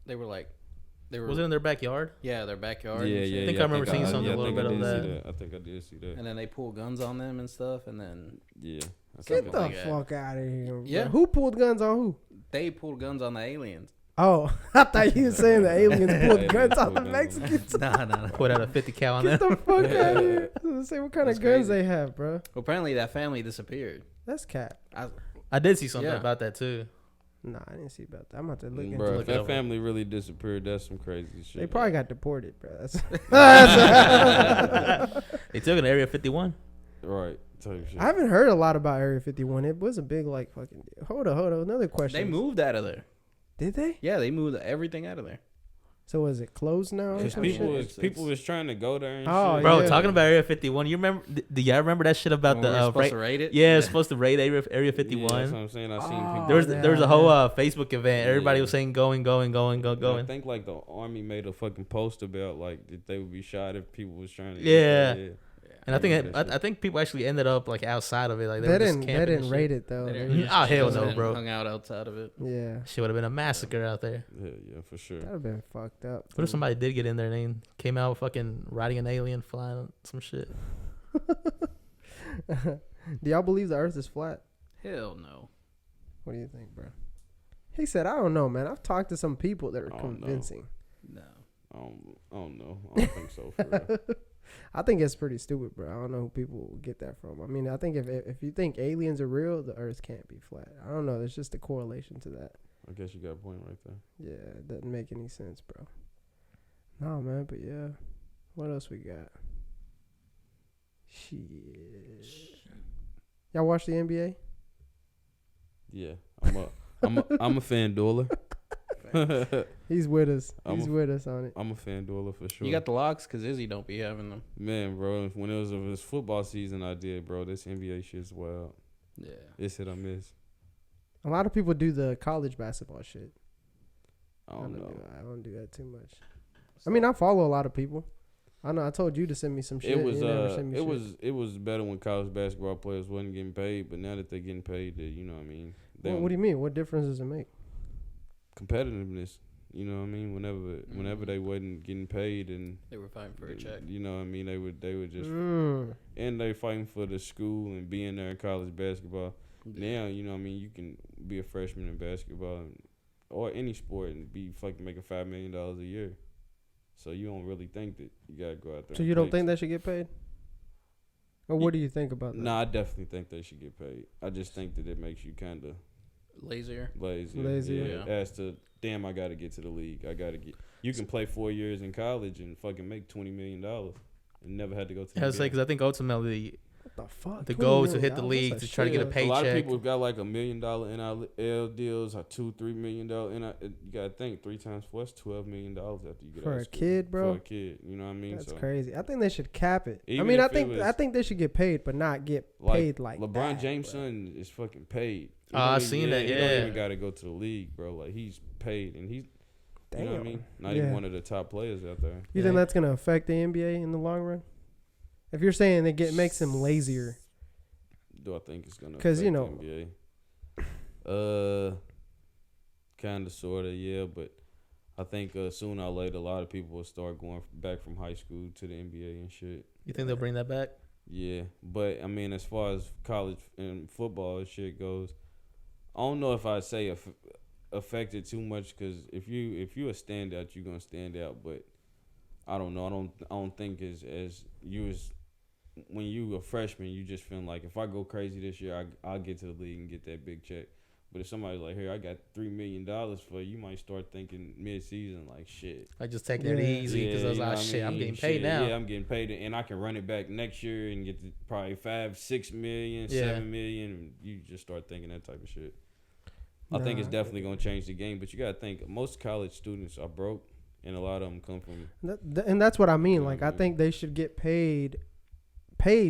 [SPEAKER 4] they were
[SPEAKER 2] Was it in their backyard?
[SPEAKER 4] yeah, their backyard.
[SPEAKER 3] Yeah,
[SPEAKER 4] and shit.
[SPEAKER 3] yeah.
[SPEAKER 2] I think I remember seeing something, a little bit of that.
[SPEAKER 3] I think I did see that.
[SPEAKER 4] And then they pull guns on them and stuff, and then
[SPEAKER 3] Yeah. I
[SPEAKER 1] Get
[SPEAKER 3] think
[SPEAKER 1] the
[SPEAKER 3] I-
[SPEAKER 4] like that.
[SPEAKER 1] fuck out of here! Bro.
[SPEAKER 4] Yeah.
[SPEAKER 1] Who pulled guns on who?
[SPEAKER 4] they pulled guns on the aliens.
[SPEAKER 1] Oh, I thought you were saying the aliens pulled
[SPEAKER 3] Aliens
[SPEAKER 1] guns on
[SPEAKER 3] pulled
[SPEAKER 1] the
[SPEAKER 3] guns on
[SPEAKER 1] Mexicans.
[SPEAKER 2] Nah. Put out a 50 cal on
[SPEAKER 1] Get
[SPEAKER 2] that.
[SPEAKER 1] the fuck out of here! Let's see what kind
[SPEAKER 4] That's
[SPEAKER 1] of guns
[SPEAKER 4] crazy.
[SPEAKER 1] they have, bro.
[SPEAKER 4] Well, apparently that family disappeared.
[SPEAKER 1] That's cap.
[SPEAKER 2] I did see something
[SPEAKER 4] Yeah.
[SPEAKER 2] about that too.
[SPEAKER 1] Nah, I didn't see about that. I'm about to look into
[SPEAKER 3] Bro,
[SPEAKER 1] it.
[SPEAKER 3] if that family really disappeared, that's some crazy shit.
[SPEAKER 1] They probably got deported, bro.
[SPEAKER 2] They took an Area 51.
[SPEAKER 3] Right. Type shit.
[SPEAKER 1] I haven't heard a lot about Area 51. It was a big fucking deal. Hold on. Another question.
[SPEAKER 4] They moved out of there.
[SPEAKER 1] Did they?
[SPEAKER 4] Yeah, they moved everything out of there.
[SPEAKER 1] So is it closed now? Or
[SPEAKER 3] Because
[SPEAKER 1] some
[SPEAKER 3] people
[SPEAKER 1] shit?
[SPEAKER 3] was trying to go there and
[SPEAKER 1] Oh,
[SPEAKER 3] shit.
[SPEAKER 2] Bro,
[SPEAKER 1] yeah.
[SPEAKER 2] talking about Area 51, you remember? Do y'all remember that shit about
[SPEAKER 4] When
[SPEAKER 2] the
[SPEAKER 4] we were supposed
[SPEAKER 2] raid?
[SPEAKER 4] to raid it.
[SPEAKER 2] Yeah, it's supposed to raid Area
[SPEAKER 3] Yeah,
[SPEAKER 2] 51.
[SPEAKER 3] that's what I'm saying. I seen people.
[SPEAKER 1] Oh,
[SPEAKER 2] There was a whole
[SPEAKER 1] yeah.
[SPEAKER 2] Facebook event. Everybody
[SPEAKER 3] Yeah.
[SPEAKER 2] was saying going.
[SPEAKER 3] I think like the army made a fucking post about like that they would be shot if people was trying to.
[SPEAKER 2] Yeah. And I
[SPEAKER 3] Yeah,
[SPEAKER 2] think
[SPEAKER 3] that shit.
[SPEAKER 2] I think people actually ended up like outside of it. Like
[SPEAKER 1] They
[SPEAKER 2] were just
[SPEAKER 1] didn't. They
[SPEAKER 2] camping and
[SPEAKER 1] didn't
[SPEAKER 2] shit.
[SPEAKER 1] rate it though.
[SPEAKER 4] They
[SPEAKER 1] They
[SPEAKER 4] didn't-
[SPEAKER 1] just-
[SPEAKER 2] Oh, hell
[SPEAKER 4] just
[SPEAKER 2] no, bro.
[SPEAKER 4] Hung out outside of it.
[SPEAKER 1] Yeah,
[SPEAKER 2] Shit would have been a massacre out there.
[SPEAKER 3] Yeah, for sure.
[SPEAKER 1] that'd have been fucked up.
[SPEAKER 2] What if somebody did get in there and they came out fucking riding an alien, flying some shit?
[SPEAKER 1] Do y'all believe the Earth is flat?
[SPEAKER 4] Hell no.
[SPEAKER 1] What do you think, bro? He said, "I don't know, man. I've talked to some people that are
[SPEAKER 3] I don't know.
[SPEAKER 1] convincing.
[SPEAKER 4] No.
[SPEAKER 3] I don't know. I don't think so. For real.
[SPEAKER 1] I think it's pretty stupid, bro. I don't know who people get that from. I mean, I think if you think aliens are real, the Earth can't be flat. I don't know. There's just a correlation to that.
[SPEAKER 3] I guess you got a point right there.
[SPEAKER 1] Yeah, it doesn't make any sense, bro. No, man, but yeah. What else we got? Shit. Y'all watch the NBA?
[SPEAKER 3] Yeah, I'm a fan dueler.
[SPEAKER 1] He's with us.
[SPEAKER 3] I'm
[SPEAKER 1] He's
[SPEAKER 3] a-
[SPEAKER 1] with us on it.
[SPEAKER 3] I'm a fan dueler for sure.
[SPEAKER 4] You got the locks because Izzy don't be having them.
[SPEAKER 3] Man, bro, when it was football season, I did, bro. This NBA shit's wild.
[SPEAKER 4] Yeah.
[SPEAKER 3] It's hit or miss.
[SPEAKER 1] A lot of people do the college basketball shit.
[SPEAKER 3] I don't know.
[SPEAKER 1] I don't do that too much. I mean, I follow a lot of people. I know. I told you to send me some shit.
[SPEAKER 3] It was
[SPEAKER 1] You never send me shit.
[SPEAKER 3] it was better when college basketball players wasn't getting paid, but now that they're getting paid, you know what I mean.
[SPEAKER 1] What do you mean? What difference does it make?
[SPEAKER 3] Competitiveness. You know what I mean. Whenever they wasn't getting paid and
[SPEAKER 4] They were fighting for a check.
[SPEAKER 3] you know what I mean. They would just
[SPEAKER 1] Mm.
[SPEAKER 3] and they fighting for the school and being there in college basketball. Now you know what I mean. You can be a freshman in basketball or any sport and be fucking making $5 million a year. So you don't really think that you gotta go out there.
[SPEAKER 1] So
[SPEAKER 3] and
[SPEAKER 1] you don't
[SPEAKER 3] play.
[SPEAKER 1] think they should get paid? Or what do you think about that?
[SPEAKER 3] Nah, I definitely think they should get paid. I just think that it makes you kind of
[SPEAKER 4] Lazier.
[SPEAKER 3] lazy.
[SPEAKER 1] Lazier.
[SPEAKER 3] Yeah. As to, damn, I got to get to the league. I got to get. You can play 4 years in college and fucking make $20 million. and never had to go to the
[SPEAKER 2] I was
[SPEAKER 3] NBA.
[SPEAKER 2] say because I think ultimately
[SPEAKER 1] What the fuck?
[SPEAKER 2] the
[SPEAKER 1] 20
[SPEAKER 2] goal is to
[SPEAKER 1] million
[SPEAKER 2] hit the
[SPEAKER 1] dollars?
[SPEAKER 2] league
[SPEAKER 1] That's
[SPEAKER 2] to try to get a
[SPEAKER 1] shit.
[SPEAKER 2] paycheck.
[SPEAKER 3] A lot of people have got like $1 million NIL deals, or $2-3 million. You gotta think 3 times 4 is $12 million after you get
[SPEAKER 1] For
[SPEAKER 3] out
[SPEAKER 1] a
[SPEAKER 3] of school.
[SPEAKER 1] kid, bro?
[SPEAKER 3] For a kid, you know what I mean?
[SPEAKER 1] That's
[SPEAKER 3] So,
[SPEAKER 1] crazy. I think they should cap it. I
[SPEAKER 3] Even
[SPEAKER 1] mean,
[SPEAKER 3] if it was-
[SPEAKER 1] I think they should get paid, but not get paid like
[SPEAKER 3] LeBron
[SPEAKER 1] that,
[SPEAKER 3] James'
[SPEAKER 1] bro.
[SPEAKER 3] son is fucking paid. He
[SPEAKER 2] I
[SPEAKER 3] don't
[SPEAKER 2] seen
[SPEAKER 3] even-
[SPEAKER 2] that,
[SPEAKER 3] He
[SPEAKER 2] yeah.
[SPEAKER 3] don't even gotta go to the league, bro. Like he's paid, and he's you know what I
[SPEAKER 1] Damn.
[SPEAKER 3] mean. Not
[SPEAKER 1] Yeah.
[SPEAKER 3] even one of the top players out there.
[SPEAKER 1] You think that's gonna affect the NBA in the long run? If you're saying makes them lazier,
[SPEAKER 3] Do I think it's gonna?
[SPEAKER 1] 'Cause,
[SPEAKER 3] affect
[SPEAKER 1] you know-
[SPEAKER 3] the NBA? Kind of, sorta, yeah. But I think sooner or later, a lot of people will start going back from high school to the NBA and shit.
[SPEAKER 2] You think they'll bring that back?
[SPEAKER 3] Yeah, but I mean, as far as college and football and shit goes, I don't know if I say affected too much, because if you a standout, you're gonna stand out. But I don't know. I don't think as you as when you a freshman, you just feel like if I go crazy this year, I'll get to the league and get that big check. But if somebody's like, here, I got $3 million for you, might start thinking mid-season like, shit.
[SPEAKER 2] Like just taking it easy because I was
[SPEAKER 3] you know
[SPEAKER 2] like,
[SPEAKER 3] what I
[SPEAKER 2] shit, I'm
[SPEAKER 3] mean?
[SPEAKER 2] getting paid
[SPEAKER 3] Shit,
[SPEAKER 2] now.
[SPEAKER 3] Yeah, I'm getting paid, and I can run it back next year and get to probably 5-6 million,
[SPEAKER 2] Yeah.
[SPEAKER 3] 7 million. And you just start thinking that type of shit. I think it's definitely gonna change the game, but you gotta think most college students are broke, and a lot of them come from.
[SPEAKER 1] and that's what I mean.
[SPEAKER 3] Yeah,
[SPEAKER 1] Like, I
[SPEAKER 3] yeah.
[SPEAKER 1] think they should get paid,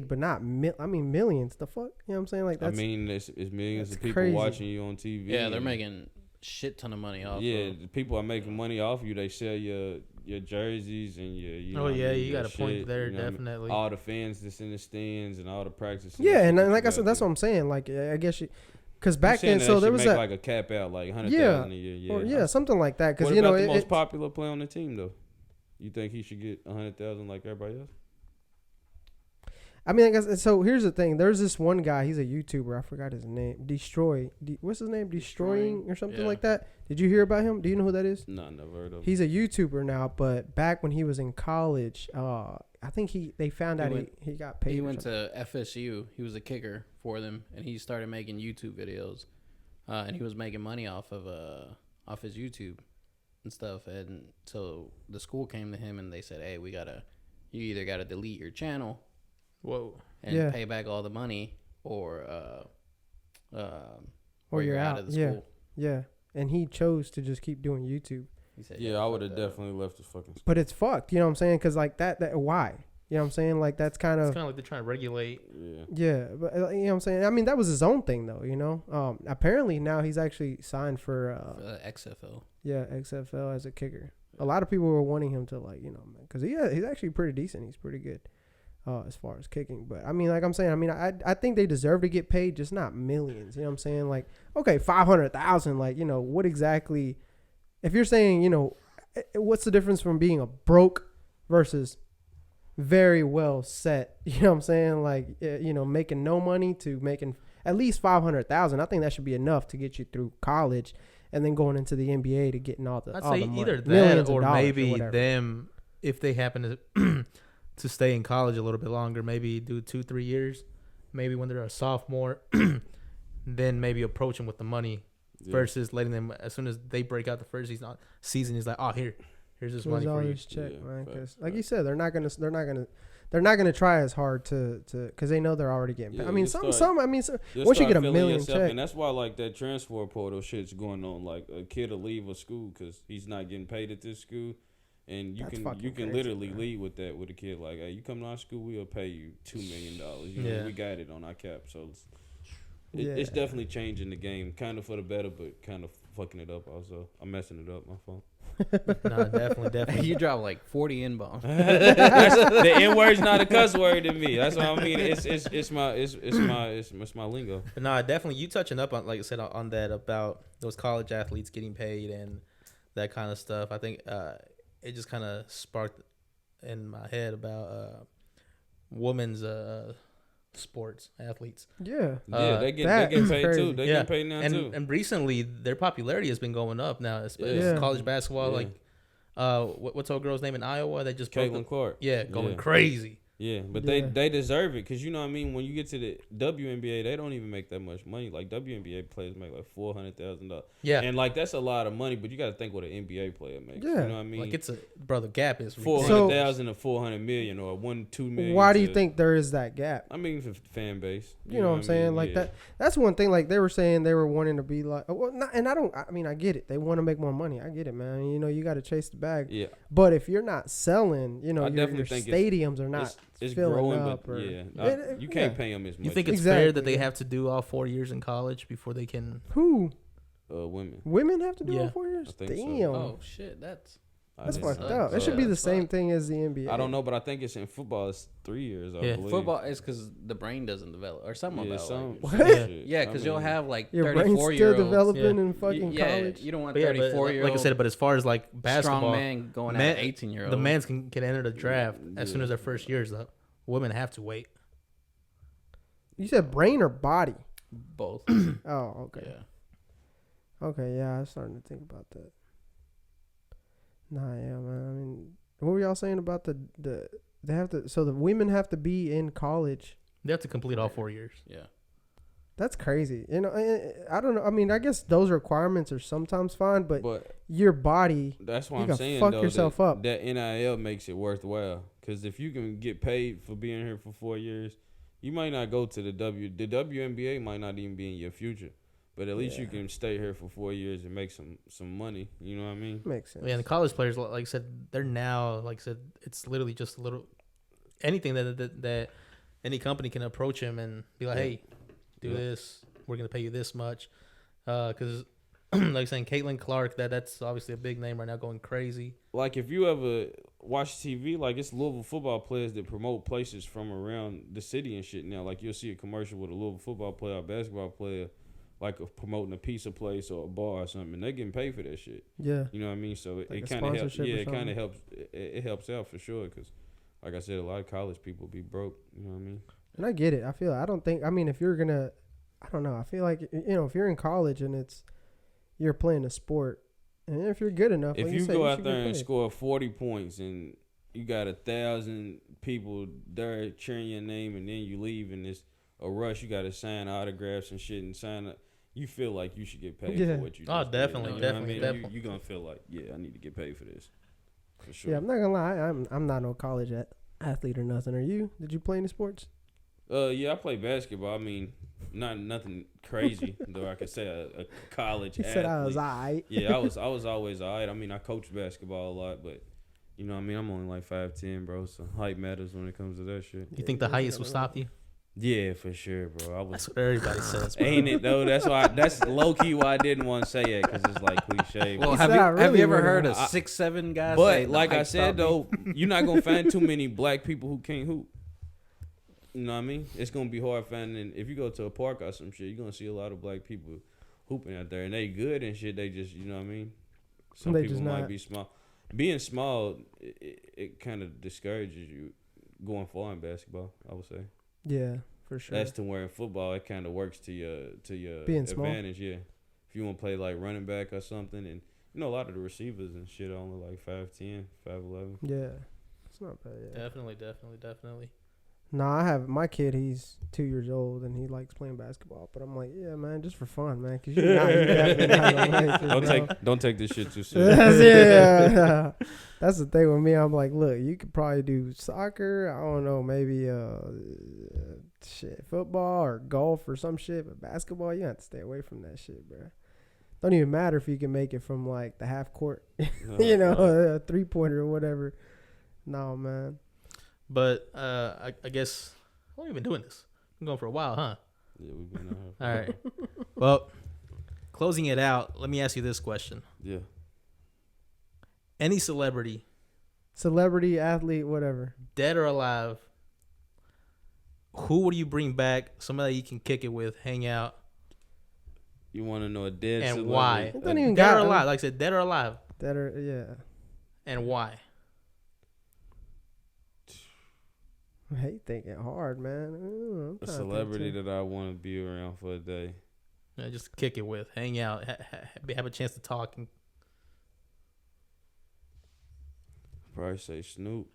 [SPEAKER 1] but not millions. The fuck, you know what I'm saying? Like,
[SPEAKER 3] I
[SPEAKER 1] that's
[SPEAKER 3] mean, it's millions
[SPEAKER 1] that's
[SPEAKER 3] of people
[SPEAKER 1] crazy.
[SPEAKER 3] watching you on TV.
[SPEAKER 4] Yeah, they're
[SPEAKER 3] and-
[SPEAKER 4] making shit ton of money off.
[SPEAKER 3] Yeah,
[SPEAKER 4] of.
[SPEAKER 3] the people are making money off you. They sell your jerseys and your. You know
[SPEAKER 2] Oh
[SPEAKER 3] what I
[SPEAKER 2] yeah,
[SPEAKER 3] mean,
[SPEAKER 2] you
[SPEAKER 3] your
[SPEAKER 2] got a point
[SPEAKER 3] shit,
[SPEAKER 2] there,
[SPEAKER 3] you know what I mean?
[SPEAKER 2] definitely.
[SPEAKER 3] All the fans that's in the stands and all the practices.
[SPEAKER 1] yeah. And
[SPEAKER 3] shit
[SPEAKER 1] like
[SPEAKER 3] that
[SPEAKER 1] I
[SPEAKER 3] you
[SPEAKER 1] said, that's
[SPEAKER 3] gotta
[SPEAKER 1] what I'm saying. Like, I guess because
[SPEAKER 3] do.
[SPEAKER 1] back
[SPEAKER 3] You saying
[SPEAKER 1] then, so
[SPEAKER 3] they
[SPEAKER 1] there
[SPEAKER 3] should
[SPEAKER 1] was
[SPEAKER 3] make
[SPEAKER 1] that,
[SPEAKER 3] like a cap out, like 100,000
[SPEAKER 1] Yeah.
[SPEAKER 3] a year. Yeah,
[SPEAKER 1] or, yeah, something like that. Because
[SPEAKER 3] What
[SPEAKER 1] you know,
[SPEAKER 3] about the most
[SPEAKER 1] it,
[SPEAKER 3] popular player on the team though? You think he should get 100,000 like everybody else?
[SPEAKER 1] I mean, I guess so. Here's the thing. There's this one guy. He's a YouTuber. I forgot his name. What's his name? Destroying or something
[SPEAKER 4] Yeah.
[SPEAKER 1] like that. Did you hear about him? Do you know who that is?
[SPEAKER 3] No, never heard of him.
[SPEAKER 1] He's a YouTuber now, but back when he was in college, I think they found out he got paid.
[SPEAKER 4] He
[SPEAKER 1] or
[SPEAKER 4] went
[SPEAKER 1] something.
[SPEAKER 4] to FSU. He was a kicker for them, and he started making YouTube videos, and he was making money off his YouTube and stuff. And so the school came to him and they said, "Hey, you either gotta delete your channel
[SPEAKER 2] Whoa.
[SPEAKER 4] and
[SPEAKER 1] Yeah.
[SPEAKER 4] pay back all the money, or
[SPEAKER 1] you're out.
[SPEAKER 4] of the
[SPEAKER 1] Yeah.
[SPEAKER 4] school."
[SPEAKER 1] Yeah, and he chose to just keep doing YouTube.
[SPEAKER 4] He said,
[SPEAKER 3] Yeah, I would
[SPEAKER 4] fuck
[SPEAKER 3] have
[SPEAKER 4] that.
[SPEAKER 3] definitely left the fucking.
[SPEAKER 1] But it's fucked. You know what I'm saying? Because like that why? You know what I'm saying? Like that's kind
[SPEAKER 2] It's
[SPEAKER 1] of
[SPEAKER 2] kind of like they're trying to regulate.
[SPEAKER 3] Yeah.
[SPEAKER 1] yeah. But you know what I'm saying? I mean, that was his own thing though. You know. Apparently now he's actually signed for
[SPEAKER 4] XFL.
[SPEAKER 1] XFL as a kicker. A lot of people were wanting him to because he's actually pretty decent. He's pretty good as far as kicking. But I mean, like I'm saying, I mean, I think they deserve to get paid, just not millions. You know what I'm saying? Like, okay, 500,000. Like, what exactly? If you're saying, what's the difference from being a broke versus very well set? You know what I'm saying? Like, making no money to making at least 500,000. I think that should be enough to get you through college. And then going into the NBA to getting all the
[SPEAKER 2] I'd
[SPEAKER 1] all
[SPEAKER 2] say
[SPEAKER 1] the money.
[SPEAKER 2] either
[SPEAKER 1] Millions
[SPEAKER 2] that
[SPEAKER 1] of
[SPEAKER 2] or
[SPEAKER 1] dollars
[SPEAKER 2] maybe
[SPEAKER 1] whatever.
[SPEAKER 2] them, if they happen to to stay in college a little bit longer, maybe do 2-3 years, maybe when they're a sophomore, then maybe approach them with the money
[SPEAKER 3] Yeah.
[SPEAKER 2] versus letting them as soon as they break out the first season. He's like, oh, here's this money
[SPEAKER 1] Here's all
[SPEAKER 2] for you.
[SPEAKER 1] this check,
[SPEAKER 3] Yeah,
[SPEAKER 1] man.
[SPEAKER 3] facts,
[SPEAKER 1] Because like
[SPEAKER 3] facts.
[SPEAKER 1] you said, they're not gonna try as hard to because they know they're already getting paid.
[SPEAKER 3] Yeah,
[SPEAKER 1] I mean,
[SPEAKER 3] you
[SPEAKER 1] some
[SPEAKER 3] start-
[SPEAKER 1] I mean,
[SPEAKER 3] You'll
[SPEAKER 1] once you
[SPEAKER 3] start
[SPEAKER 1] get a
[SPEAKER 3] feeling
[SPEAKER 1] million
[SPEAKER 3] yourself,
[SPEAKER 1] check,
[SPEAKER 3] and that's why like that transfer portal shit's going on. Like a kid will leave a school because he's not getting paid at this school, and you
[SPEAKER 1] That's
[SPEAKER 3] can
[SPEAKER 1] fucking crazy,
[SPEAKER 3] literally
[SPEAKER 1] man.
[SPEAKER 3] lead with that with a kid. Like, hey, you come to our school, we'll pay you $2 million.
[SPEAKER 2] Yeah.
[SPEAKER 3] We got it on our cap, so
[SPEAKER 1] Yeah.
[SPEAKER 3] it's definitely changing the game, kind of for the better, but kind of fucking it up. Also, I'm messing it up. My fault.
[SPEAKER 2] No, definitely.
[SPEAKER 4] You dropped like 40 inbounds.
[SPEAKER 3] The N word's not a cuss word to me. That's what I mean. It's my lingo.
[SPEAKER 2] But no, definitely. You touching up on, like I said, on that about those college athletes getting paid and that kind of stuff. I think it just kind of sparked in my head about women's sports athletes.
[SPEAKER 1] yeah,
[SPEAKER 3] Yeah, they
[SPEAKER 1] that
[SPEAKER 3] get
[SPEAKER 1] is
[SPEAKER 3] paid
[SPEAKER 1] crazy.
[SPEAKER 3] too. They
[SPEAKER 2] Yeah.
[SPEAKER 3] get paid now too.
[SPEAKER 2] And recently their popularity has been going up now, especially
[SPEAKER 1] Yeah.
[SPEAKER 2] college basketball.
[SPEAKER 3] Yeah.
[SPEAKER 2] Like, what's old girl's name in Iowa? They just broke
[SPEAKER 3] Caitlin Clark.
[SPEAKER 2] yeah, going
[SPEAKER 3] Yeah.
[SPEAKER 2] crazy.
[SPEAKER 3] Yeah, but
[SPEAKER 1] Yeah.
[SPEAKER 3] they deserve it because you know what I mean. When you get to the WNBA, they don't even make that much money. Like WNBA players make like $400,000.
[SPEAKER 2] Yeah.
[SPEAKER 3] And like that's a lot of money, but you got to think what an NBA player makes.
[SPEAKER 1] Yeah.
[SPEAKER 3] You know what I mean?
[SPEAKER 2] Like it's the gap is
[SPEAKER 3] $400,000
[SPEAKER 2] ridiculous.
[SPEAKER 3] to $400 million or 2 million.
[SPEAKER 1] Why do you think there is that gap?
[SPEAKER 3] I mean, for fan base.
[SPEAKER 1] You know what I'm saying? Like
[SPEAKER 3] Yeah.
[SPEAKER 1] that's one thing. Like they were saying they were wanting to be like, well, not, and I mean, I get it. They want to make more money. I get it, man. You know, you got to chase the bag.
[SPEAKER 3] Yeah,
[SPEAKER 1] But if you're not selling, you know,
[SPEAKER 3] I
[SPEAKER 1] your
[SPEAKER 3] definitely think
[SPEAKER 1] stadiums are not
[SPEAKER 3] it's
[SPEAKER 1] filling
[SPEAKER 3] growing,
[SPEAKER 1] up.
[SPEAKER 3] but
[SPEAKER 1] Or,
[SPEAKER 3] yeah, you
[SPEAKER 1] yeah.
[SPEAKER 3] can't pay them as much.
[SPEAKER 2] You think it's fair that
[SPEAKER 1] Exactly,
[SPEAKER 2] they
[SPEAKER 1] yeah.
[SPEAKER 2] have to do all 4 years in college before they can?
[SPEAKER 1] Who?
[SPEAKER 3] Women?
[SPEAKER 1] Women have to do
[SPEAKER 2] Yeah.
[SPEAKER 1] all 4 years?
[SPEAKER 3] I think so.
[SPEAKER 1] Damn.
[SPEAKER 4] Oh shit, that's
[SPEAKER 1] That's
[SPEAKER 3] didn't
[SPEAKER 1] fucked
[SPEAKER 3] know.
[SPEAKER 1] up. It should be the
[SPEAKER 4] That's
[SPEAKER 1] same
[SPEAKER 4] fucked.
[SPEAKER 1] thing as the NBA.
[SPEAKER 3] I don't know, but I think it's in football. It's 3 years. I
[SPEAKER 2] Yeah.
[SPEAKER 3] believe.
[SPEAKER 4] football. It's because the brain doesn't develop or something
[SPEAKER 3] Yeah,
[SPEAKER 4] about
[SPEAKER 3] some,
[SPEAKER 1] What?
[SPEAKER 3] some shit.
[SPEAKER 4] Yeah,
[SPEAKER 3] I
[SPEAKER 4] because you'll
[SPEAKER 3] mean,
[SPEAKER 4] have like
[SPEAKER 1] Your brain's
[SPEAKER 4] 34
[SPEAKER 1] still
[SPEAKER 4] year olds.
[SPEAKER 1] developing
[SPEAKER 2] Yeah.
[SPEAKER 1] in fucking college.
[SPEAKER 4] You don't want
[SPEAKER 2] But yeah, but
[SPEAKER 4] 34 year old.
[SPEAKER 2] like I said, but as far as like basketball,
[SPEAKER 4] strong man going
[SPEAKER 2] man-
[SPEAKER 4] at 18-year-old.
[SPEAKER 2] the mans can enter the draft as soon
[SPEAKER 3] Yeah.
[SPEAKER 2] as their first year is up. Women have to wait.
[SPEAKER 1] You said brain or body?
[SPEAKER 4] both.
[SPEAKER 1] Oh, okay.
[SPEAKER 4] Yeah.
[SPEAKER 1] Okay, yeah, I was starting to think about that. Nah, yeah, man. I mean, what were y'all saying about the they have to? So the women have to be in college.
[SPEAKER 2] They have to complete all 4 years.
[SPEAKER 4] Yeah.
[SPEAKER 1] That's crazy. You know, I don't know. I mean, I guess those requirements are sometimes fine, but
[SPEAKER 3] But
[SPEAKER 1] your body.
[SPEAKER 3] that's why
[SPEAKER 1] You
[SPEAKER 3] I'm
[SPEAKER 1] can
[SPEAKER 3] saying
[SPEAKER 1] fuck
[SPEAKER 3] though
[SPEAKER 1] yourself
[SPEAKER 3] that,
[SPEAKER 1] up.
[SPEAKER 3] that NIL makes it worthwhile. Because if you can get paid for being here for 4 years, you might not go to the WNBA might not even be in your future. But at least you
[SPEAKER 1] Yeah.
[SPEAKER 3] can stay here for 4 years and make some money. You know what I mean?
[SPEAKER 1] Makes sense.
[SPEAKER 2] Yeah, and the college players, like I said, they're now, like I said, it's literally just a little anything that any company can approach him and be like,
[SPEAKER 3] Yeah.
[SPEAKER 2] hey, do
[SPEAKER 3] Yeah.
[SPEAKER 2] this. We're gonna pay you this much. Because like saying Caitlin Clark, that's obviously a big name right now, going crazy.
[SPEAKER 3] Like if you ever watch TV, like it's Louisville football players that promote places from around the city and shit now. Like you'll see a commercial with a Louisville football player or basketball player, like promoting a pizza place or a bar or something. And they getting paid for that shit.
[SPEAKER 1] Yeah.
[SPEAKER 3] You know what I mean? So
[SPEAKER 1] Like
[SPEAKER 3] it
[SPEAKER 1] a
[SPEAKER 3] kind of helps.
[SPEAKER 1] sponsorship or
[SPEAKER 3] Yeah, it kind
[SPEAKER 1] something?
[SPEAKER 3] of helps. It helps out for sure. Because, like I said, a lot of college people be broke. You know what I mean?
[SPEAKER 1] And I get it. I don't think. I mean, if you're gonna, I don't know. I feel like if you're in college and you're playing a sport, and if you're good enough,
[SPEAKER 3] If
[SPEAKER 1] like
[SPEAKER 3] you
[SPEAKER 1] said,
[SPEAKER 3] go
[SPEAKER 1] should
[SPEAKER 3] out
[SPEAKER 1] get
[SPEAKER 3] there and
[SPEAKER 1] paid.
[SPEAKER 3] score 40 points and you got 1,000 people there cheering your name, and then you leave and it's a rush, you got to sign autographs and shit and sign up. You feel like you should get paid
[SPEAKER 1] Yeah.
[SPEAKER 3] for what you
[SPEAKER 2] Oh,
[SPEAKER 3] just did,
[SPEAKER 2] definitely,
[SPEAKER 3] you know what
[SPEAKER 2] definitely,
[SPEAKER 3] I mean?
[SPEAKER 2] definitely.
[SPEAKER 3] You're going to feel like, yeah, I need to get paid for this. For sure.
[SPEAKER 1] Yeah, I'm not gonna lie. I'm not no college athlete or nothing. Are you? Did you play any sports?
[SPEAKER 3] Yeah, I play basketball. I mean, nothing crazy, though I could say a college
[SPEAKER 1] He
[SPEAKER 3] athlete.
[SPEAKER 1] said I was alright.
[SPEAKER 3] Yeah, I was always all right. I mean, I coached basketball a lot, but you know what I mean? I'm only like 5'10", bro, so height matters when it comes to that shit.
[SPEAKER 2] You think the highest will stop you?
[SPEAKER 3] Yeah, for sure, bro. I was
[SPEAKER 2] That's what everybody says. Bro.
[SPEAKER 3] ain't it though? That's low key why I didn't want to say it because it's like cliche.
[SPEAKER 4] Well,
[SPEAKER 1] He
[SPEAKER 4] have
[SPEAKER 1] said
[SPEAKER 4] you,
[SPEAKER 1] I
[SPEAKER 4] have
[SPEAKER 1] really
[SPEAKER 4] you ever
[SPEAKER 1] would've-
[SPEAKER 4] heard a
[SPEAKER 3] I-
[SPEAKER 4] 6'7" guy say
[SPEAKER 3] but
[SPEAKER 4] the
[SPEAKER 3] like I
[SPEAKER 4] height
[SPEAKER 3] said
[SPEAKER 4] stopped me?
[SPEAKER 3] though, you're not gonna find too many black people who can't hoop. You know what I mean? It's gonna be hard finding. If you go to a park or some shit, you're gonna see a lot of black people hooping out there, and they good and shit. They just, you know what I mean? Some
[SPEAKER 1] They
[SPEAKER 3] people
[SPEAKER 1] just
[SPEAKER 3] might
[SPEAKER 1] not.
[SPEAKER 3] be small. Being small, it kind of discourages you going far in basketball. I would say.
[SPEAKER 1] Yeah, for sure.
[SPEAKER 3] That's to where in football it kind of works to your
[SPEAKER 1] Being small.
[SPEAKER 3] advantage. Yeah, if you want to play like running back or something, and you know a lot of the receivers and shit are only like 5'10", 5'11".
[SPEAKER 1] Yeah, it's not bad. Yeah.
[SPEAKER 2] Definitely.
[SPEAKER 1] No, I have my kid. He's 2 years old and he likes playing basketball. But I'm like, yeah, man, just for fun, man. Cause you're not, you're definitely not gonna make it,
[SPEAKER 3] Don't take this shit too serious.
[SPEAKER 1] yeah, that's the thing with me. I'm like, look, you could probably do soccer. I don't know, maybe shit, football or golf or some shit. But basketball, you have to stay away from that shit, bro. Don't even matter if you can make it from like the half court, you know, a 3-pointer or whatever. No, man.
[SPEAKER 2] But I guess how long have you been doing this? Been going for a while, huh?
[SPEAKER 3] Yeah, we've been out here.
[SPEAKER 2] All right. Well, closing it out, let me ask you this question.
[SPEAKER 3] Yeah.
[SPEAKER 2] Any celebrity,
[SPEAKER 1] Celebrity, athlete, whatever.
[SPEAKER 2] dead or alive, who would you bring back? Somebody you can kick it with, hang out,
[SPEAKER 3] You want to know a dead
[SPEAKER 2] and
[SPEAKER 3] celebrity?
[SPEAKER 2] why?
[SPEAKER 1] It doesn't even
[SPEAKER 2] Dead
[SPEAKER 1] got
[SPEAKER 2] or alive. Like I said, dead or alive,
[SPEAKER 1] That are, yeah.
[SPEAKER 2] and why?
[SPEAKER 1] I hate thinking hard, man. I'm
[SPEAKER 3] A
[SPEAKER 1] trying to
[SPEAKER 3] celebrity
[SPEAKER 1] think too.
[SPEAKER 3] that I want to be around for a day.
[SPEAKER 2] Just kick it with, hang out, have a chance to talk. And
[SPEAKER 3] Probably say Snoop.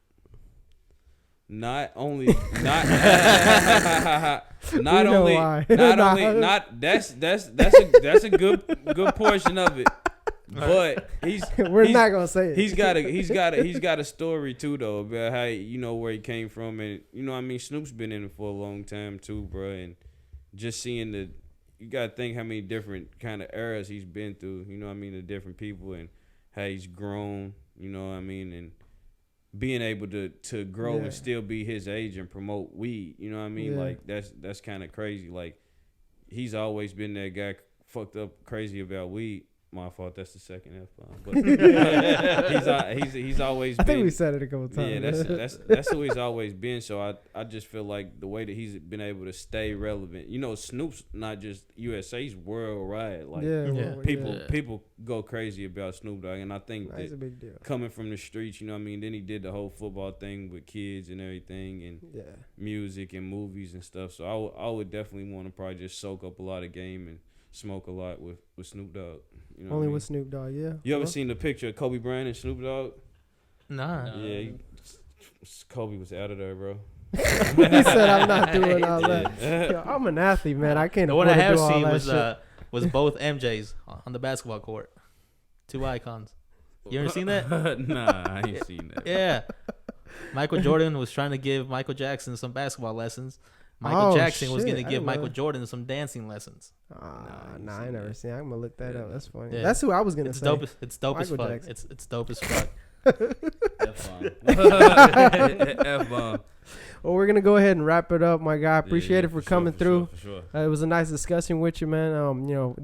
[SPEAKER 3] not only not not
[SPEAKER 1] We know
[SPEAKER 3] only
[SPEAKER 1] why.
[SPEAKER 3] not
[SPEAKER 1] Nah.
[SPEAKER 3] only not that's a good portion of it. But
[SPEAKER 1] We're
[SPEAKER 3] he's-
[SPEAKER 1] not gonna say it.
[SPEAKER 3] he's got a story too though about how where he came from, and what I mean, Snoop's been in it for a long time too, bro, and just seeing you gotta think how many different kind of eras he's been through, what I mean, the different people and how he's grown, what I mean, and being able to grow
[SPEAKER 1] Yeah.
[SPEAKER 3] and still be his age and promote weed, what I mean,
[SPEAKER 1] Yeah.
[SPEAKER 3] like that's kind of crazy. Like he's always been that guy fucked up crazy about weed. My fault. That's the second F-bomb. But he's always
[SPEAKER 1] I
[SPEAKER 3] been.
[SPEAKER 1] think we said it a couple times.
[SPEAKER 3] Yeah, that's who he's always been. So I just feel like the way that he's been able to stay relevant. Snoop's not just USA, he's worldwide. Like
[SPEAKER 2] Yeah.
[SPEAKER 3] people go crazy about Snoop Dogg, and I think
[SPEAKER 1] That's a
[SPEAKER 3] that
[SPEAKER 1] big deal.
[SPEAKER 3] coming from the streets, what I mean. Then he did the whole football thing with kids and everything, and
[SPEAKER 1] Yeah.
[SPEAKER 3] music and movies and stuff. So I would definitely want to probably just soak up a lot of game and smoke a lot with Snoop Dogg. You know what I
[SPEAKER 1] Only
[SPEAKER 3] mean?
[SPEAKER 1] with Snoop Dogg, yeah.
[SPEAKER 3] You ever
[SPEAKER 1] Well,
[SPEAKER 3] seen the picture of Kobe Bryant and Snoop Dogg?
[SPEAKER 2] Nah.
[SPEAKER 3] Yeah, Kobe was out of there, bro.
[SPEAKER 1] he said I'm not doing all that.
[SPEAKER 3] Yeah.
[SPEAKER 1] Yo, I'm an athlete, man. I can't
[SPEAKER 2] The one
[SPEAKER 1] afford
[SPEAKER 2] I
[SPEAKER 1] to
[SPEAKER 2] have
[SPEAKER 1] do all
[SPEAKER 2] seen
[SPEAKER 1] that
[SPEAKER 2] was
[SPEAKER 1] shit.
[SPEAKER 2] both MJs on the basketball court. Two icons. You ever seen that?
[SPEAKER 3] Nah, I ain't seen that.
[SPEAKER 2] Yeah. Michael Jordan was trying to give Michael Jackson some basketball lessons. Michael
[SPEAKER 1] Oh,
[SPEAKER 2] Jackson was
[SPEAKER 1] shit.
[SPEAKER 2] going to
[SPEAKER 1] I
[SPEAKER 2] give
[SPEAKER 1] didn't know
[SPEAKER 2] Michael
[SPEAKER 1] that.
[SPEAKER 2] Jordan some dancing lessons.
[SPEAKER 1] Nah, I never seen. I'm gonna look that up. That's funny.
[SPEAKER 2] Yeah.
[SPEAKER 1] That's who I was gonna
[SPEAKER 2] It's
[SPEAKER 1] say.
[SPEAKER 2] dope. It's dope as
[SPEAKER 1] Michael
[SPEAKER 2] fuck.
[SPEAKER 1] Jackson.
[SPEAKER 2] It's dope as fuck.
[SPEAKER 3] F-bomb. F-bomb.
[SPEAKER 1] Well, we're gonna go ahead and wrap it up, my guy. I appreciate
[SPEAKER 3] Yeah,
[SPEAKER 1] it for
[SPEAKER 3] sure,
[SPEAKER 1] coming through.
[SPEAKER 3] For sure.
[SPEAKER 1] It was a nice discussion with you, man.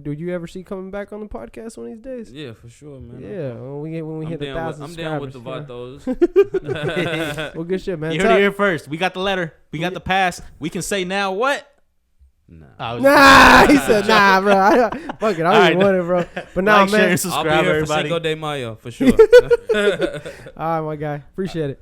[SPEAKER 1] Do you ever see coming back on the podcast one of these days?
[SPEAKER 3] Yeah, for sure, man.
[SPEAKER 1] Yeah, when we hit 1,000
[SPEAKER 3] I'm down with the
[SPEAKER 1] subscribers.
[SPEAKER 3] Vatos.
[SPEAKER 1] Well, good shit, man.
[SPEAKER 2] You heard it here first. We got the letter. We got the pass. We can say now what?
[SPEAKER 3] Nah.
[SPEAKER 2] I was-
[SPEAKER 1] Nah, he said nah, bro. Fuck it, I don't even
[SPEAKER 2] Alright.
[SPEAKER 1] want it, bro. But now,
[SPEAKER 2] Like, share,
[SPEAKER 1] man.
[SPEAKER 2] and
[SPEAKER 3] I'll
[SPEAKER 2] subscribe,
[SPEAKER 3] be here for
[SPEAKER 2] everybody.
[SPEAKER 3] Cinco de Mayo, for sure.
[SPEAKER 1] All right, my guy. Appreciate it.